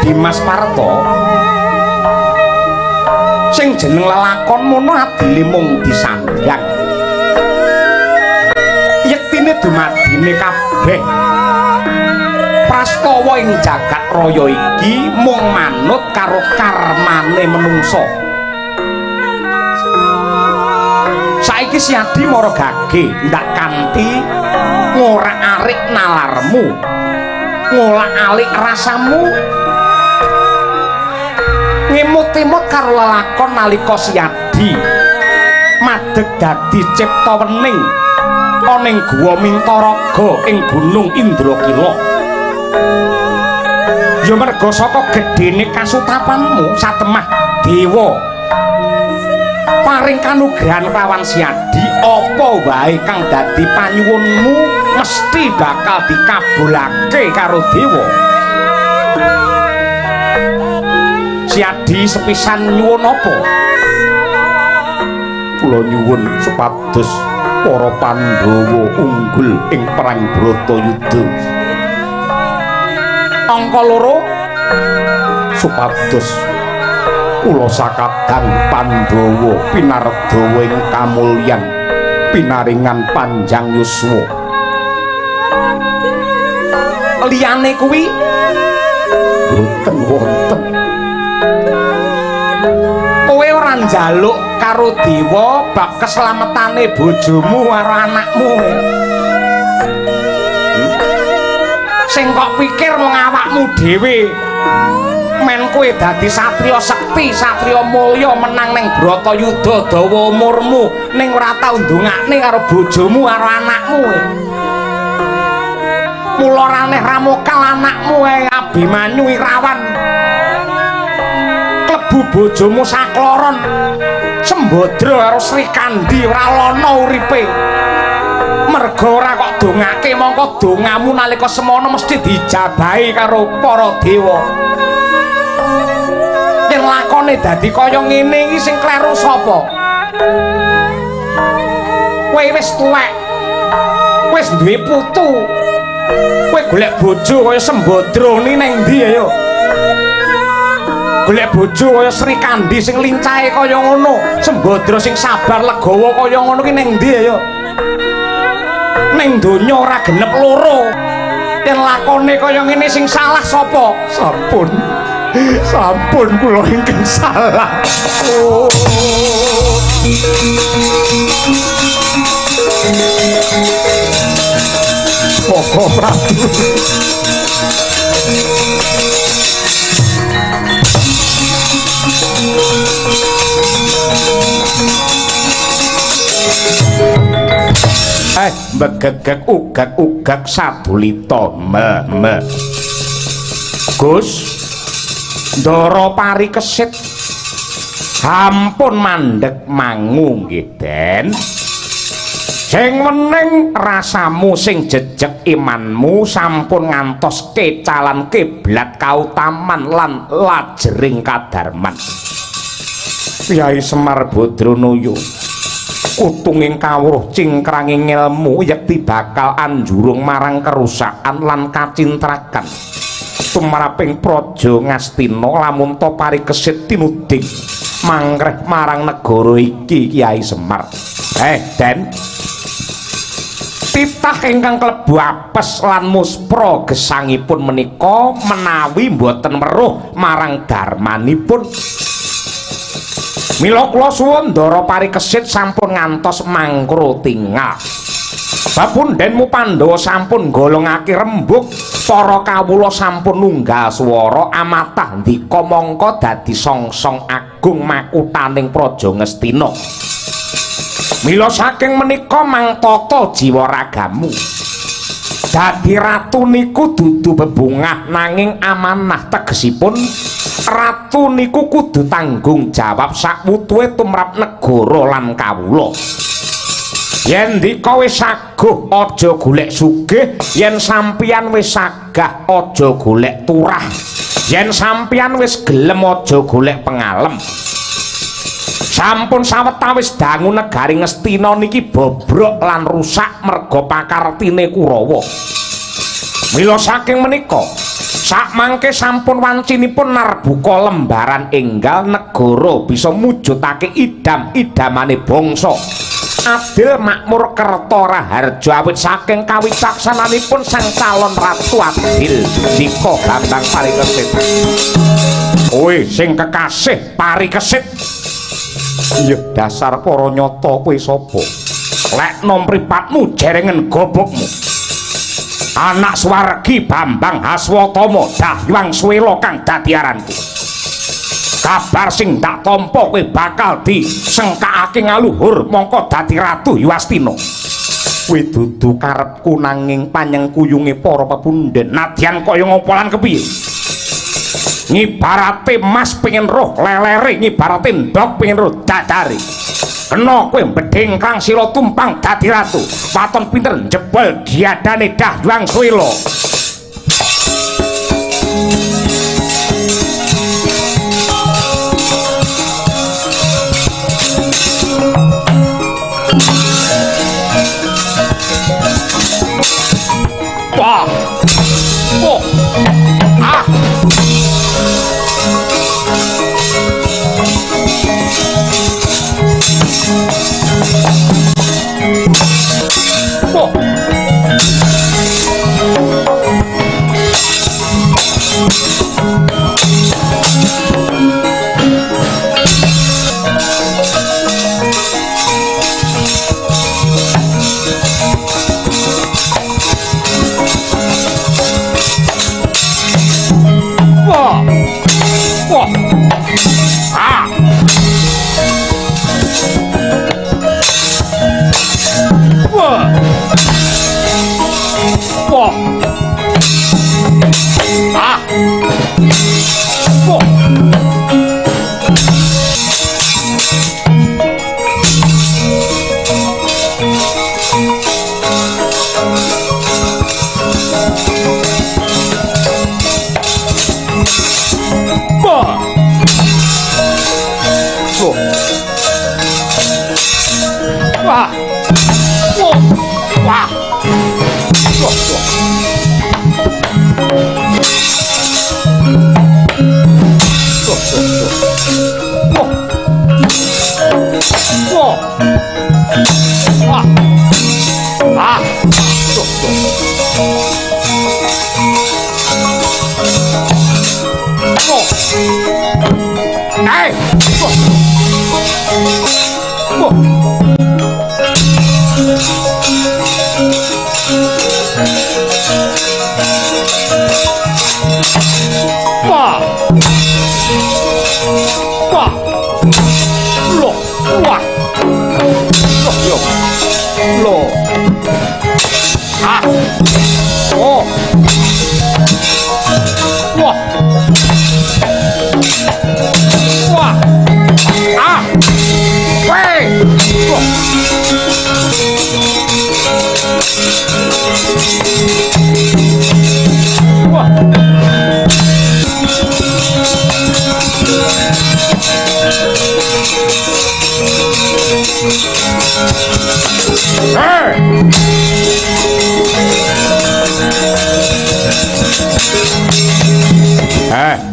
Dimas Parto sing jeneng lelakon mono adile mung disandang yektine dumadine kabeh prastawa ing jagat raya iki mung manut karo karmane menungsa. Saiki Siadi mara gage ndak kanthi ngorak-arik nalarmu, ngolak-alik rasamu, ngemut-emut karo lelakon nalika Siadi madeg dadi cipta wening ana ing Guwa Mintaraga ing Gunung Indrakila. Ya merga saka gedene kasutapanmu satemah dewa paring kanugrahan kawan Siadi, apa wae kang dadi panyuwunmu mesti bakal dikabulake karo dewa. Siadi sepisan nyuwun apa? Kula nyuwun supados para Pandhawa unggul ing perang Bratayuda. Angka loro supados kula sakadang Pandhawa pinardawa ing kamulyan pinaringan panjang yuswa. Liyane kuwi boten wonten. Kowe ora njaluk karo dewa bab keslametane bojomu karo anakmu. Sing kok pikir mung awakmu dhewe men kowe dadi satriya sekti, satriya mulya menang ning Bratayuda dawa umurmu ning ora tau ndongakne karo bojomu karo anakmu. Mula raneh ramokal anakmu Abimanyu Irawan. Klebu bojomu sakloron. Sembadra karo Srikandi ora lono uripe. Merga ora kok dongake mongko dongamu nalika semana mesti dijabahi karo para dewa. Yen lakone dadi kaya ngene iki sing kleru sapa? Kowe wis tuwek. Wis duwe putu. Kowe golek bojo kaya Sembadrani ning ndi ayo? Golek bojo kaya Srikandi sing lincahe kaya ngono, Sembadra sing sabar legawa kaya ngono ki ning ndi ayo? Ning donya ora genep loro. Yen lakone kaya ngene sing salah sapa? Sampun. Sampun kula ingkang salah. Oh. Koko Prabu. Begegek ugak sadulita me. Gus Ndara Parikesit sampun mandheg mangu nggih Den. Sing wening rasamu sing jejeg imanmu sampun ngantos kecalan kiblat kautaman lan lajering kadarman. Kyai Semar Badranaya kutunging kawruh cingkranging ilmu yekti bakal anjurung marang kerusakan lan kacintrakan tumraping praja Ngastina lamun to Parikesit tinuding mangkreh marang negara iki Kyai Semar. Den titah ingkang klebu apes lan muspra gesangipun menika menawi mboten weruh marang darmanipun. Mila kula suwun Ndara Parikesit sampun ngantos mangkro tinggal. Bapundenmu Pandhawa sampun golongake rembug, para kawula sampun nunggal swara amatah ndika mangka dadi songsong agung makutaning praja Ngastina. Mila saking menika mangtata jiwa ragamu. Dadi ratu niku dudu bebungah nanging amanah, tegesipun ratu niku kudu tanggung jawab sakwutuhe tumrap negara lan kawula. Yen ndika wis saguh aja golek sugih, yen sampeyan wis sagah aja golek turah, yen sampeyan wis gelem aja golek pengalem. Sampun sawetawis dangu negari Ngastina niki bobrok lan rusak merga pakartine Kurawa. Mila saking menika sakmangke sampun wancinipun narbuka lembaran enggal negara bisa mujudake idam-idamane bangsa. Adil makmur kerta raharja awit saking kawicaksananipun sang calon ratu adil nika Bambang Parikesit. Kowe sing kekasih Parikesit. Iya dasar para nyata kowe sapa? Lek nom mripatmu jerengen gobokmu. Anak swargi Bambang Haswatama Dahyang Swela kang dadi aranku. Kabar sing tak tampa kowe bakal disengkakake ngaluhur mongko dadi ratu Yastina. Kowe dudu karepku nanging panyengkuyunge para pepunden. Nadyan kaya ngapa lan kepiye? Ngibarate mas pengen roh lelere, ngibarate ndok pengen roh dadare. Kena kowe bedhing kang sira tumpang dadi ratu. Waton pinter jebol diadane Dahyang Swela. Wah. Oh. Ah. Oh. Wah.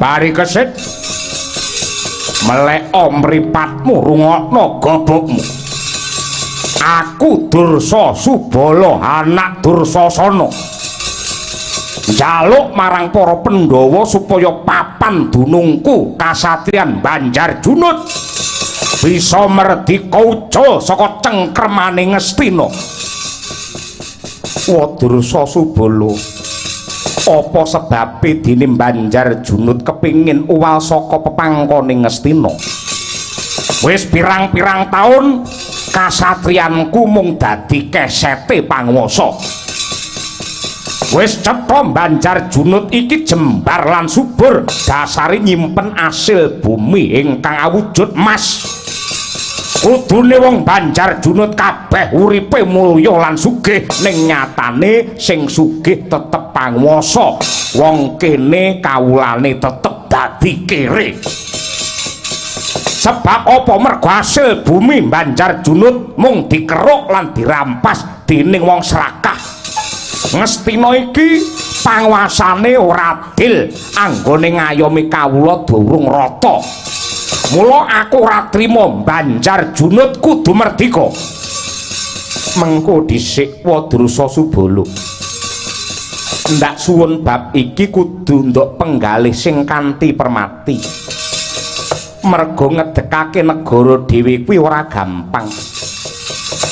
Bari kesit melek mripatmu rungokno gobokmu. Aku Dursa Subala anak Dursasana njaluk marang para Pandhawa supaya papan dunungku kasatriyan Banjarjunut bisa merdika uja saka cengkremane Ngastina. Wa Dursa Subala, apa sebabe dene Banjarjunut kepingin uwal saka pepangkone Ngastina? Wis pirang-pirang taun kasatriyanku mung dadi kesete panguwasa. Wis cetha Banjarjunut iki jembar lan subur, dasare nyimpen asil bumi ingkang awujud emas. Kudune wong Banjarjunut kabeh uripe mulya lan sugih, ning nyatane sing sugih tetep panguwasa. Wong kene kawulane tetep dadi kere. Sebab apa? Mergo hasil bumi Banjarjunut mung dikeruk lan dirampas dening wong serakah. Ngastina iki panguasane ora adil, anggone ngayomi kawula durung rata. Mula aku ora trima Banjarjunut kudu merdika. Mengko dhisik wa Dursa Subala. Ndak suwun bab iki kudu nduk penggalih sing kanthi permati. Mergo ngedekake negara dhewe kuwi ora gampang.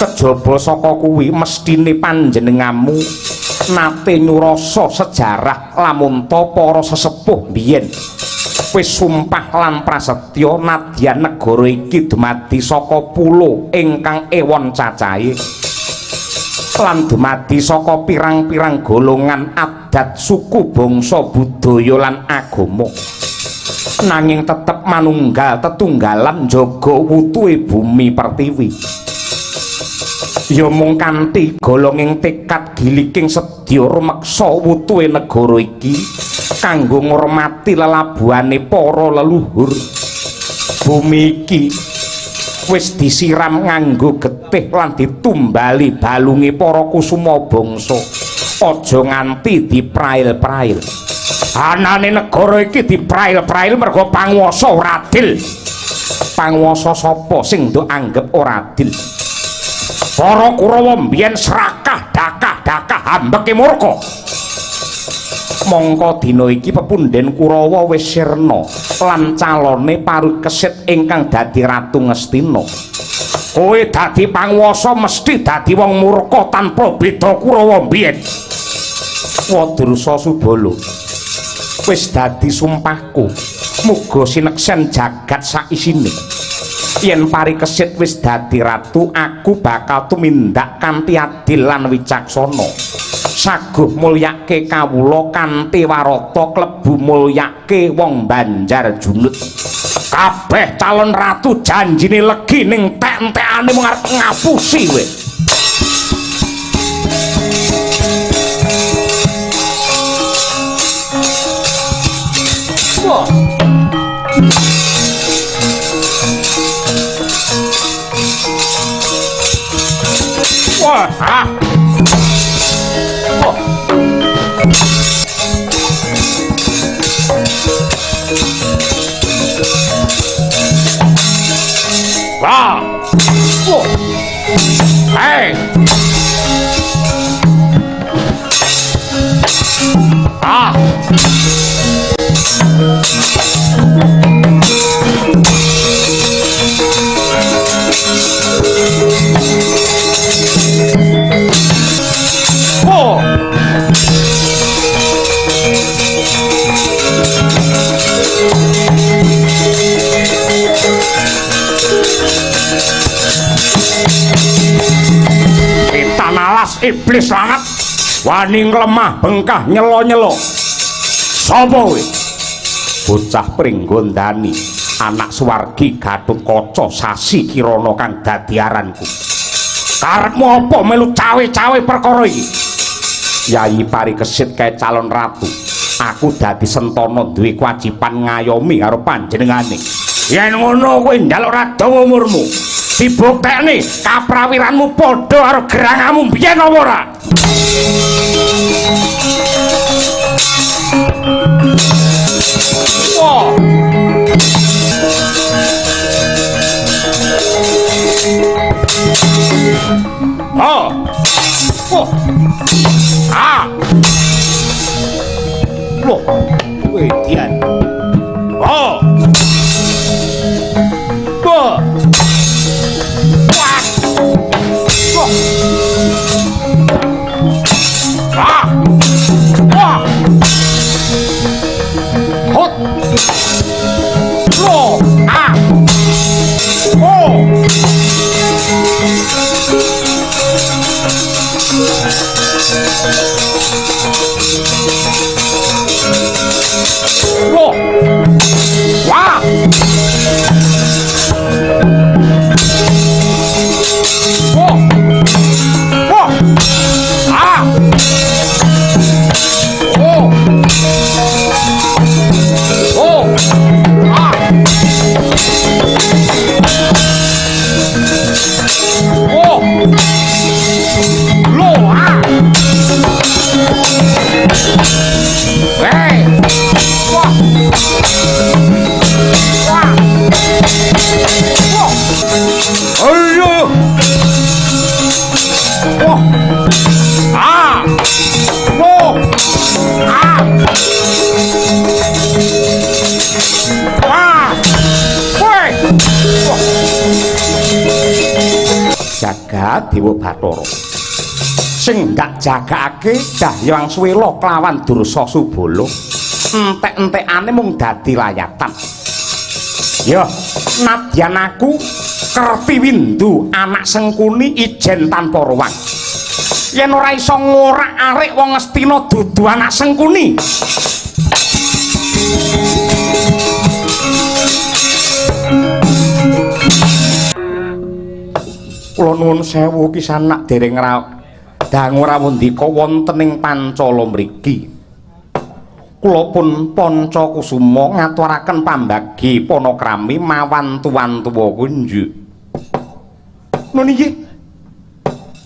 Kejaba saka kuwi mestine panjenenganmu nate nyurasa sejarah lamun ta para sesepuh biyen wis sumpah lan prasetya nadyan negara iki dumadi saka pulo ingkang ewon cacahe lan dumadi saka pirang-pirang golongan adat suku bangsa budaya lan agama. Nanging tetep manunggal tetunggalan njaga wutuhe bumi pertiwi. Ya mung kanthi golonging tekad giliking sedya rumeksa wutuhe negara iki kanggo ngurmati lelabuhane para leluhur. Bumi iki wis disiram nganggo getih lan ditumbali balunge para kusuma bangsa. Aja nganti diprail-prail. Anane negara iki diprail-prail mergo panguwasa ora adil. Panguwasa sapa sing nduk anggap ora adil? Para Kurawa mbiyen serakah dakah ambeke murka. Mongko dina iki pepundhen Kurawa wis sirna lan calone Parikesit ingkang dadi Ratu Ngastina. Kowe dadi panguwasa mesti dadi wong murka tanpa beda Kurawa mbiyen. Wa Dursa Subala, wis dadi sumpahku, muga sineksen jagat saisine. Yen Parikesit wis dadi ratu, aku bakal tumindak kanthi adil lan wicaksana. Saguh mulyake kawula kanthi warata klebu mulyake wong Banjarjunut. Kabeh calon ratu janjine legi ning tek-entekane mung arep ngapusi kowe. Wah, ah. Oh. Wah. Oh. Hey. iblis lanat wani nglemah bengkah nyelo-nyelo. Sapa kowe? Bocah pringgondani anak Suwargi Gatotkaca Sasi Kirana kang dadi aranku. Karepmu apa melu cawe-cawe perkara iki? Yayi Parikesit kae calon ratu. Aku dadi Sentana duwe kewajiban ngayomi karo panjenengane. Yen ngono kowe njaluk radawa umurmu. Dibuktekne kaprawiranmu padha karo gerangamu biyen apa ora? Wah. Oh. Oh. Ah. Loh, wedian. Oh. Wah. Wah. Wah. Ah. Wah. Hot. Loh. Ah. Oh. Whoa! Wow! Whoa! Whoa! Ah! Whoa! Whoa! Ah! Whoa! Low! Ah! Hey! Wah! Wah! Wah! Ayo! Wah! Ah! Wah! Ah! Wah! Woi! Jagat Dewa Bathara. Sing gak jagake Dahyang Swela kelawan Dursa Subala. Entek-entekane mung dadi layatan. Ya, nadyan aku Kertiwindu anak Sengkuni ijen tanpa ruwang. Yen ora iso ngorak-arik wong Astina dudu anak Sengkuni. Kula nuwun sewu Kisanak dereng dangu rawundika wonten ing Pancala mriki. Kula pun Panca Kusuma ngaturaken pambagi panakrami mawan tuwan-tuwa kunjuk. Nun inggih.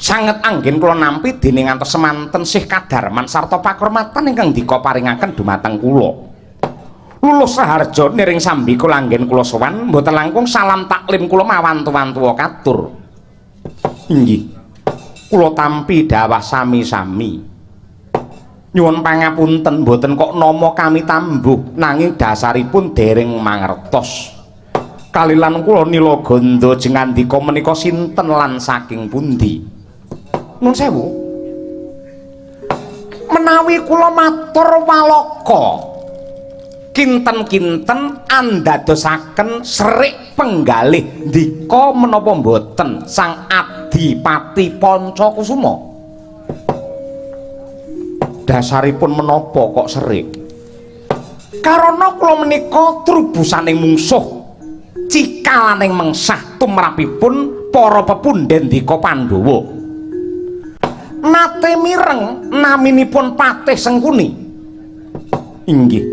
Sanget anggen kula nampi dening ngantos semanten Sih Kadarman sarta pakurmatan ingkang dika paringaken dumateng kula. Lulus saharja niring sambi kula anggen kula sowan mboten langkung salam taklim kula mawan tuwan-tuwa katur. Inggih. Kula tampi dawah sami-sami. Nyuwun pangapunten mboten kok nama kami tambuh nanging dasaripun dereng mangertos. Kalilan kula Nilagandha jengandika menika sinten lan saking pundi? Nun sewu. Menawi kula matur walaka kinten-kinten andadosaken serik penggalih ndika menapa mboten Sang Adipati Panca Kusuma? Dasaripun menapa kok serik? Karana kula menika trubusaning mungsuh cikalaning mengsah tumrapipun para pepundhen dika Pandhawa. Nate mireng naminipun Patih Sengkuni. Inggih,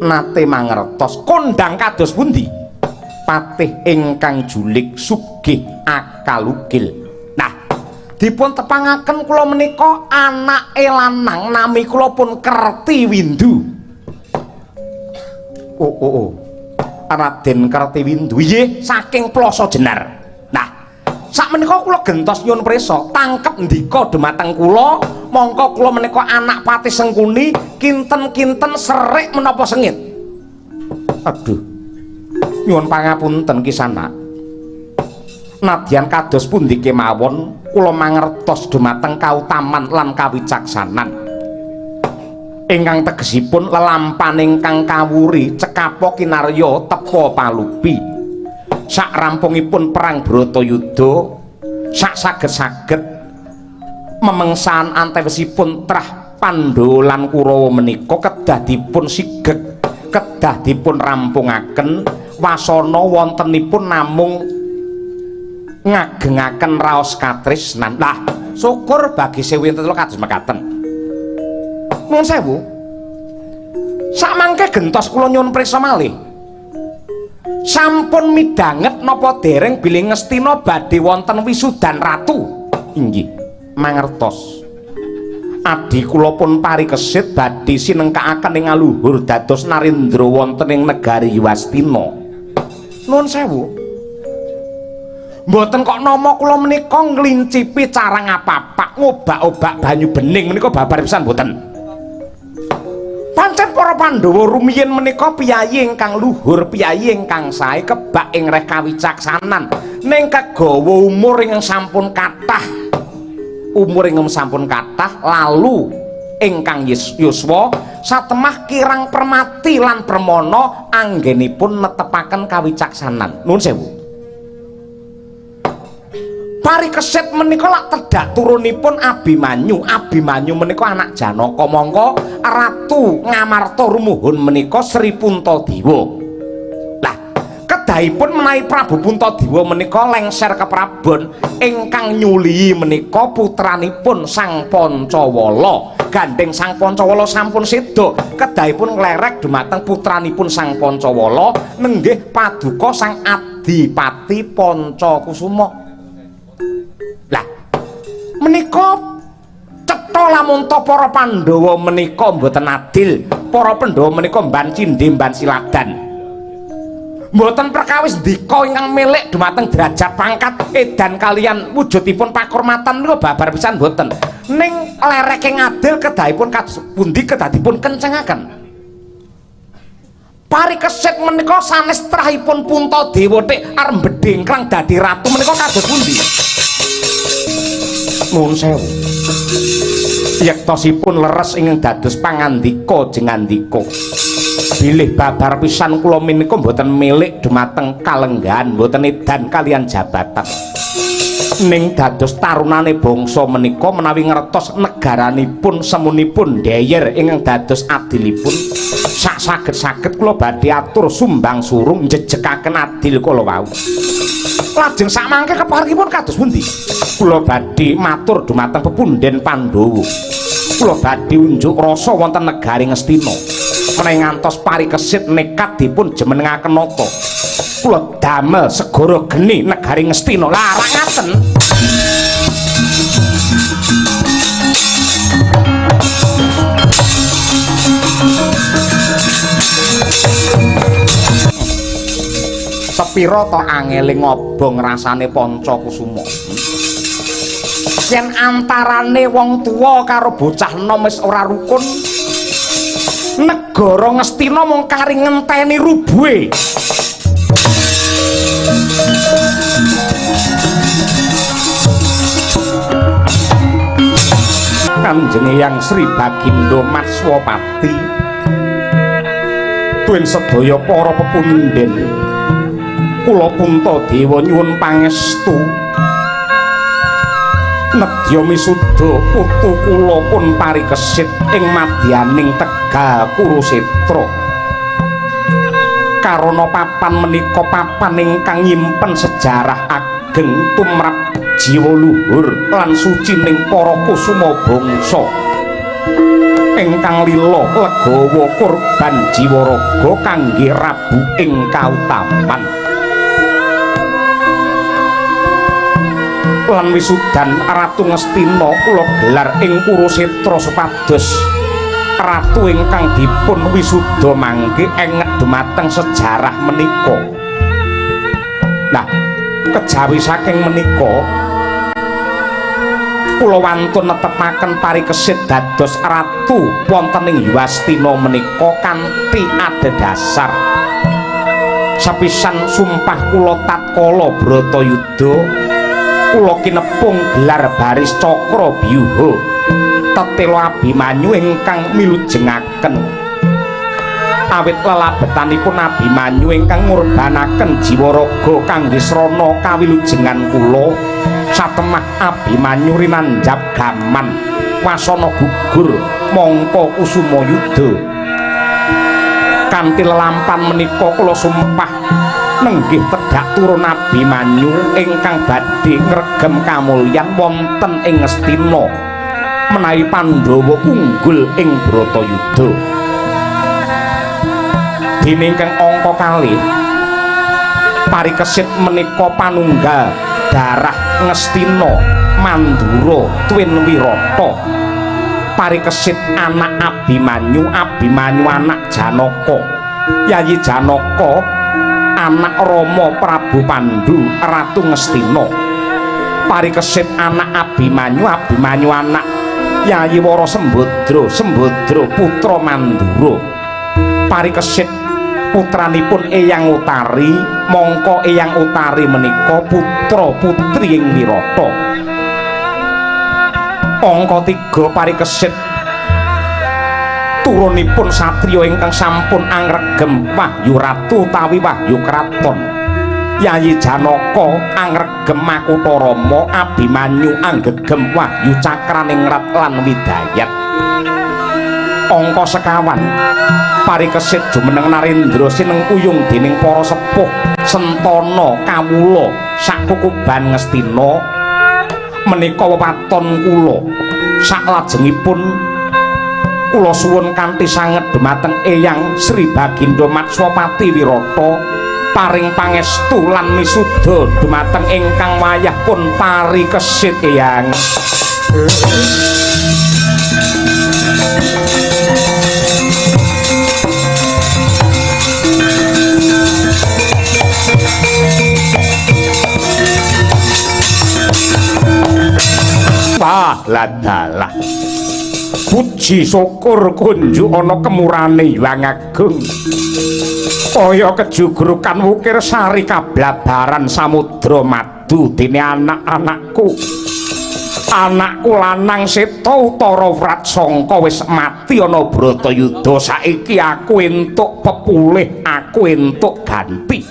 nate mangertos kondang kados pundi? Patih ingkang julik sugih akal ugil. Dipun tepangaken kula menika anake lanang nami kula pun Kertiwindu. Oh. Raden Kertiwindu nggih saking Plasa Jenar. Nah, sakmenika kula gentos nyuwun prisa tangkep ndika dumateng kula mongko kula menika anak Patih Sengkuni kinten-kinten serik menapa sengit. Aduh. Nyuwun pangapunten Kisanak. Nadyan kados pundi kemawon kula mangertos dumateng kautaman lan kawicaksanan ingkang tegesipun lelampaning kang kawuri cekapa kinarya tepa palupi sak rampungipun perang Bratayuda sak saged-saged memengsan antawisipun trah Pandhawa lan Kurawa menika kedah dipun sigeg kedah dipun rampungaken wasana wontenipun namung ngagengaken raos katresnan. Lah syukur bagi sewinten kados mekaten. Nuwun sewu. Samangke gentos kula nyuwun priksa malih. Sampun midanget napa dereng bilih Ngastina badhe wonten wisudan ratu? Inggih, mangertos. Adi kula pun parikesit badhe sinengkakaken ing aluhur dados narendra wonten ing negari Yastina. Nuwun sewu. Mboten kok nama kula menika nglincipi cara ngapapak ngobak-obak banyu bening menika babar pisan mboten. Pancen para Pandhawa rumiyin menika piyayi ingkang luhur, piyayi ingkang sae kebak ing reh kawicaksanan ning kegawa umur ingkang sampun kathah. Umur ingkang sampun kathah lalu ingkang yuswa satemah kirang permati lan permana anggenipun netepaken kawicaksanan. Nuwun sewu. Parikesit menika lak tedhak turunipun Abimanyu. Abimanyu menika anak Janaka, mongko Ratu Ngamarta rumuhun menika Sri Puntadewa. Lah kedahipun menawi Prabu Puntadewa menika lengser ke Prabon ingkang nyulihi menika putranipun Sang Pancawala. Gandeng Sang Pancawala sampun seda, kedahipun nglerek dumateng putranipun Sang Pancawala nenggih paduka Sang Adipati Pancakusuma. Lah menika cetha lamun ta para Pandhawa menika mboten adil, para Pandhawa menika mban cindhe mban siladan. Mboten perkawis ndika ingkang milik dumateng derajat pangkat edan kalian wujudipun pakurmatan menika babar pisan mboten. Ning lereke ngadil kedahipun kados pundi kedah dipun kencengaken. Parikesit menika sanes trahipun Puntadewa tek arep bedhengkrang dadi ratu menika kados pundi? Nuwun sewu. Yektosipun leres ingkang dados pangandika jengandika. Bilih babar pisan kula menika mboten milik dumateng kalenggahan, mboten edan kalian jabatan. Ning dados tarunane bangsa menika menawi ngertos negaranipun semunipun Deyer ingkang dados adilipun sak saged-saged kula badhe atur sumbang surung njejekaken adil kala wau. Lajeng sakmangke keparipun kados pundi? Kula badhe matur dumateng pepundhen Pandhawa. Kula badhe unjuk rasa wonten negari Ngastina. Menawi ngantos parikesit nekat dipun jemenengaken nata. Kula damel segara geni negari Ngastina. Lah rak ngaten. Sepira to angele ngobong rasane Pancakusuma. Yen antarane wong tuwa karo bocah enom wis ora rukun, negara Ngastina mung kari ngenteni rubuhe. Kanjeng Hyang Sri Bagindo Matswapati, tuwin sedaya para pepundhen, kula Puntadewa nyuwun pangestu nedya misuda putu kula pun parikesit ing madyaning Tegal Kurusetra. Karana papan menika papan ingkang nyimpen sejarah ageng tumrap jiwa luhur lan sucining para kusuma bangsa ingkang lila legawa kurban jiwa raga kangge Rabu ing kautaman. Lan wisudan Ratu Ngastina kula gelar ing Kurusetra supados ratu ingkang dipun wisuda mangke enget dumateng sejarah menika. Nah, kejawi saking menika kula wantun netepaken parikesit dados ratu wonten ing Yastina menika kanthi adhedhasar sepisan sumpah kula tatkala Bratayuda kula kinepung gelar baris cakra byuha tetelo Abimanyu ingkang milujengaken awit lelabetanipun Abimanyu ingkang ngurbanaken jiwa raga kangge srana kawilujengan kula satemah Abimanyu rinanjab gaman wasana gugur mangka kusuma yudha kanthi lelampan menika kula sumpah nenggih tedhak turun Abimanyu ingkang badhe ngregem kamulyan wonten ing Ngastina menawi Pandhawa unggul ing Bratayuda dene ingkang angka kalih parikesit menika panunggal darah Ngastina Mandura Twin Wirata parikesit anak Abimanyu Abimanyu anak Janaka Yayi Janaka anak Rama Prabu Pandhu Ratu Ngastina parikesit anak Abimanyu Abimanyu anak Yayi Wara Sembadra Sembadra putra Mandura parikesit putranipun Eyang Utari mongko Eyang Utari menika putra putri ing Wirata angka 3 parikesit turunipun satriya ingkang sampun angregem wahyu ratu utawi wahyu kraton Yayi Janaka angregem Makutha Rama Abimanyu anggegem wahyu cakraning rat lan widayat angka 51 parikesit jumeneng Narendra sinengkuyung dening para sepuh sentana kawula sakukuban Ngastina menika wewaton kula saklajengipun kula suwun kanthi sanget dhumateng Eyang Sri Baginda Matswapati Wirata paring pangestu lan misuda dhumateng ingkang wayah pun parikesit Eyang ladalah puji syukur kunjuk ana kemurane Hyang Agung kaya kejugrukan wukir sari kablabaran samudra madu dene anak-anakku lanang Seta Utara Vratsangka wis mati ana Bratayuda saiki aku entuk pepulih aku entuk ganti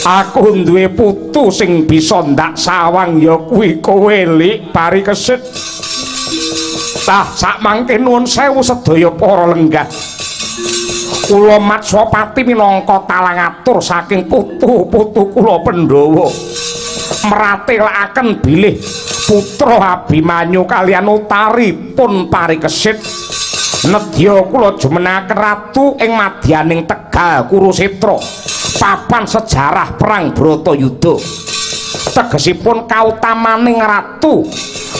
aku duwe putu sing bisa ndak sawang ya kuwi kowe Lik parikesit tah sak mangke nuwun sewu sedaya para lenggah kula Matswapati minangka talangatur saking putu-putu kula Pandhawa mratelaken bilih putra Abimanyu kaliyan Utari pun parikesit nedya kula jumenaken ratu ing madyaning Tegal Kurusetra papan sejarah perang Bratayuda tegesipun kautamaning ratu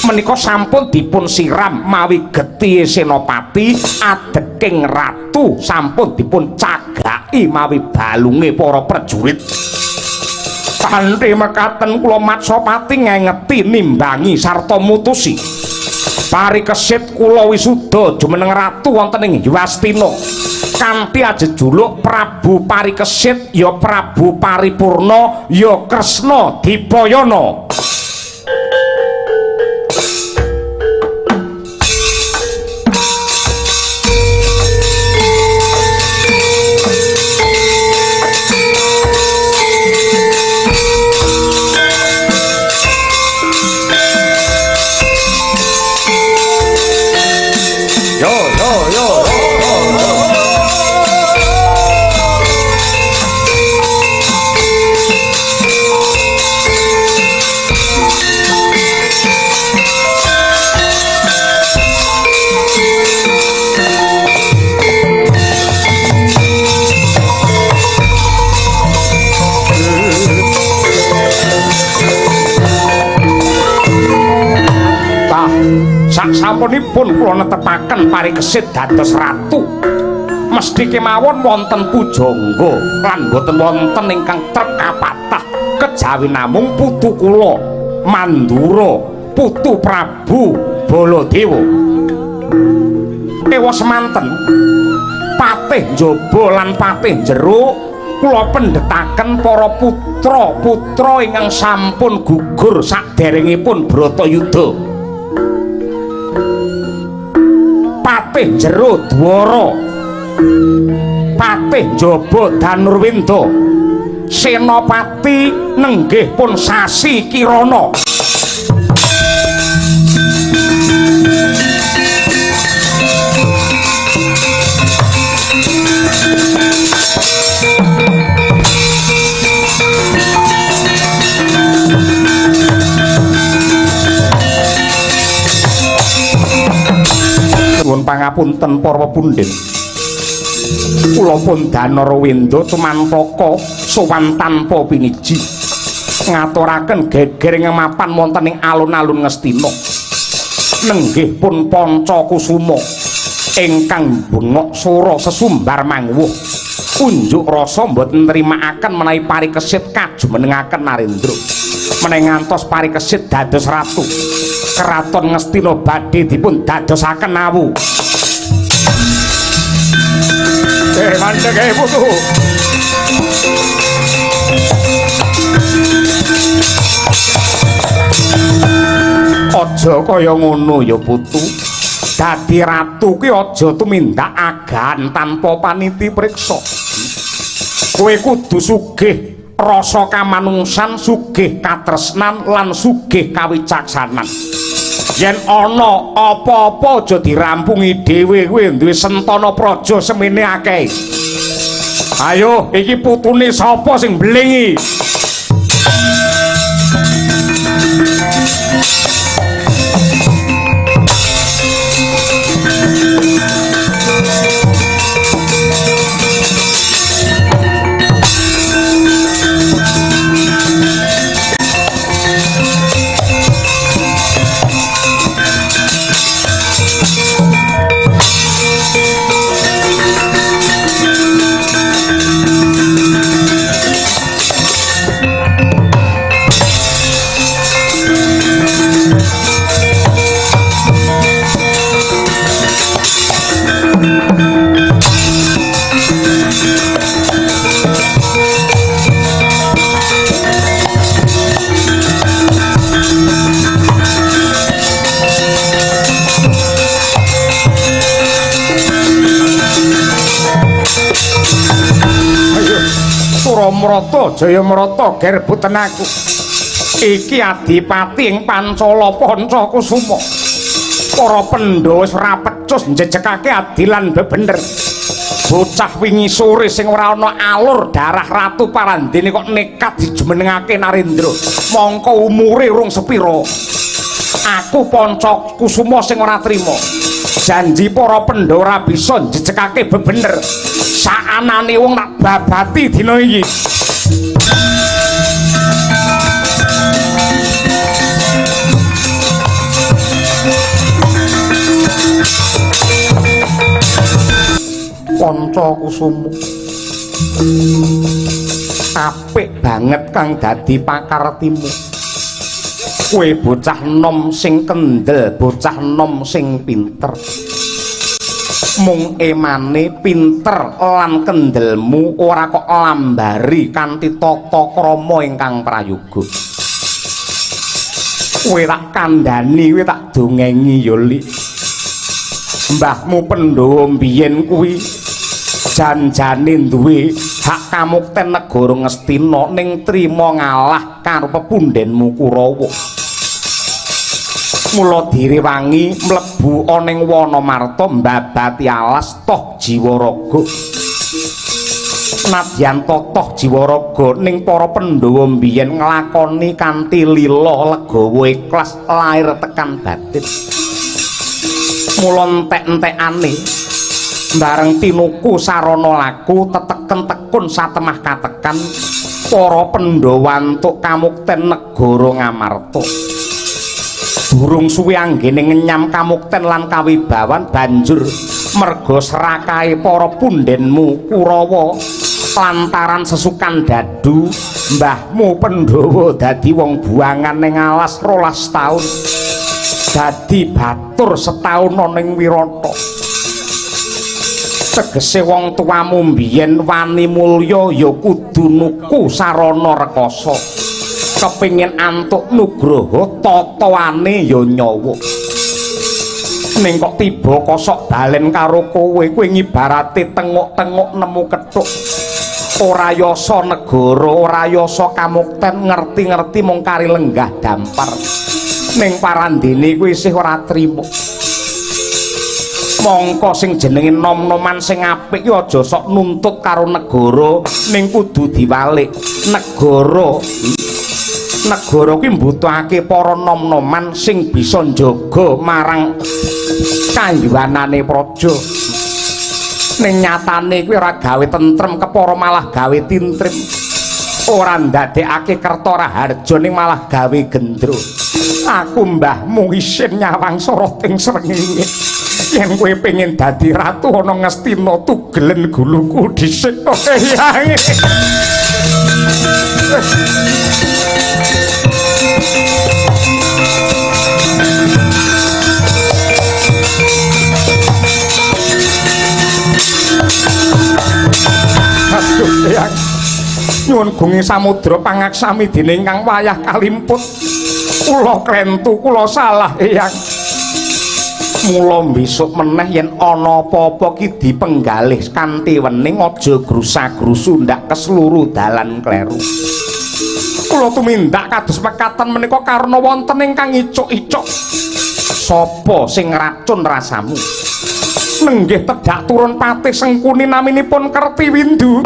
menika sampun dipun siram mawi getih senopati adeking ratu sampun dipun cagaki mawi balunge para prajurit kanthi mekaten kula Matswapati ngengeti nimbangi sarta mutusi parikesit kula wisuda jumeneng ratu wonten ing Yastina kanthi ajejuluk Prabu Parikesit ya Prabu Paripurna ya Kresna Dipayana sasampunipun kula netepaken parikesit dados ratu mesti kemawon wonten pujangga lan boten wonten ingkang trekapatah kejawi namung putu kula Mandura putu Prabu Baladewa ewa semanten patih njaba lan patih jero kula pendhetaken para putra-putra ingkang sampun gugur saderengipun Bratayuda patih jero Dwara patih njaba Danurwinda Senopati nenggih pun Sasi Kirana. Nuwun pangapunten para pundhit. Kula pun Danara Wendra tumantaka sowan tanpa piniji ngaturaken geger ngemapan wonten ing alun-alun Ngastina. Nenggih pun Panca Kusuma ingkang bengok sura sesumbar mangwuh unjuk rasa mboten nrimakaken menawi parikesit kajumenengaken Narendra. Meneng ngantos parikesit dados ratu, keraton Ngastina badhe dipun dadosaken awu. Mandeg putu. Aja kaya ngono ya putu. Dadi ratu ki aja tumindak agahan tanpa paniti priksa. Kowe kudu sugih rasa kamanungsan, sugih katresnan lan sugih kawicaksanan. Yen ana apa-apa aja dirampungi dhewe, kowe duwe sentana praja semene akeh. Ayo, iki putune sapa sing mblengi? Suramrata Jayamrata gerbuten aku. Iki adipati ing Pancala Panca Kusuma. Para Pandhawa wis ora pecus njejekake adilan bebener. Bocah wingi sore sing ora ana alur darah ratu parandene kok nekat dijumenengake Narendra. Mongko umure urung sepira. Aku Panca Kusuma sing ora trima. Janji para Pandhawa ora bisa njejekake bebener. Saanane wong tak babati dina iki. Panca Kusuma apik banget kang dadi pakartimu. Kowe bocah nom sing kendel, bocah nom sing pinter. Mung emane pinter lan kendelmu ora kok lambari kanthi tata krama ingkang prayoga. Kowe tak kandhani, kowe tak dongengi ya Lik. Mbahmu Pandhawa mbiyen kuwi janjane duwe hak kamukten negara Ngastina ning trima ngalah karo pepundhenmu Kurawa. Mula direwangi mlebu ana ing Wanamarta mbabati alas toh jiwa raga. Nadyan toh jiwa raga ning para Pandhawa mbiyen nglakoni kanthi lila legawa ikhlas lair tekan batin. Mula entek-entekane bareng tinuku sarana laku teteken tekun satemah katekan para Pandhawa antuk kamukten negara Ngamarta. Durung suwi anggene ngenyam kamukten lan kawibawan banjur merga serakahe para pundhenmu Kurawa lantaran sesukan dadu mbahmu Pandhawa dadi wong buangan ning alas 12 taun. Dadi batur setahun ana ning Wirata. Tegese wong tuamu mbiyen wani mulya ya kudu nuku sarana rekasa. Kepingin antuk nugraha tatawane ya nyawa. Ning kok tiba kosok balen karo kowe ngibarate tengok-tengok nemu kethuk. ora yasa negara ora yasa kamukten ngerti-ngerti mung kari lenggah dampar ning parandene kuwi isih ora trima mongko sing jenenge nom-noman sing apik ki aja sok nuntut karo negara ning kudu diwalik negara kuwi mbutuhake para nom-noman sing bisa njaga marang kayuwanane praja ning nyatane kuwi ora gawe tentrem kepara malah gawe tintrim ora ndadekake Kertaraharja ning malah gawe gendro aku mbahmu isin nyawang sorot ing srengenge yen kowe pengen dadi ratu ana Ngastina tugelen guluku dhisik eyang Eyang nyuwun gungi samudra pangaksami dene ingkang wayah kalimput kula klentu kula salah Eyang mula besok meneh yen ana apa-apa ki dipenggalih kanthi wening aja grusak-grusu ndak keseluruh dalan kleru kula tumindak kados mekaten menika karena wonten ingkang icuk-icuk sapa sing ngracun rasamu nenggih tedak turun patih Sengkuni naminipun Kertiwindu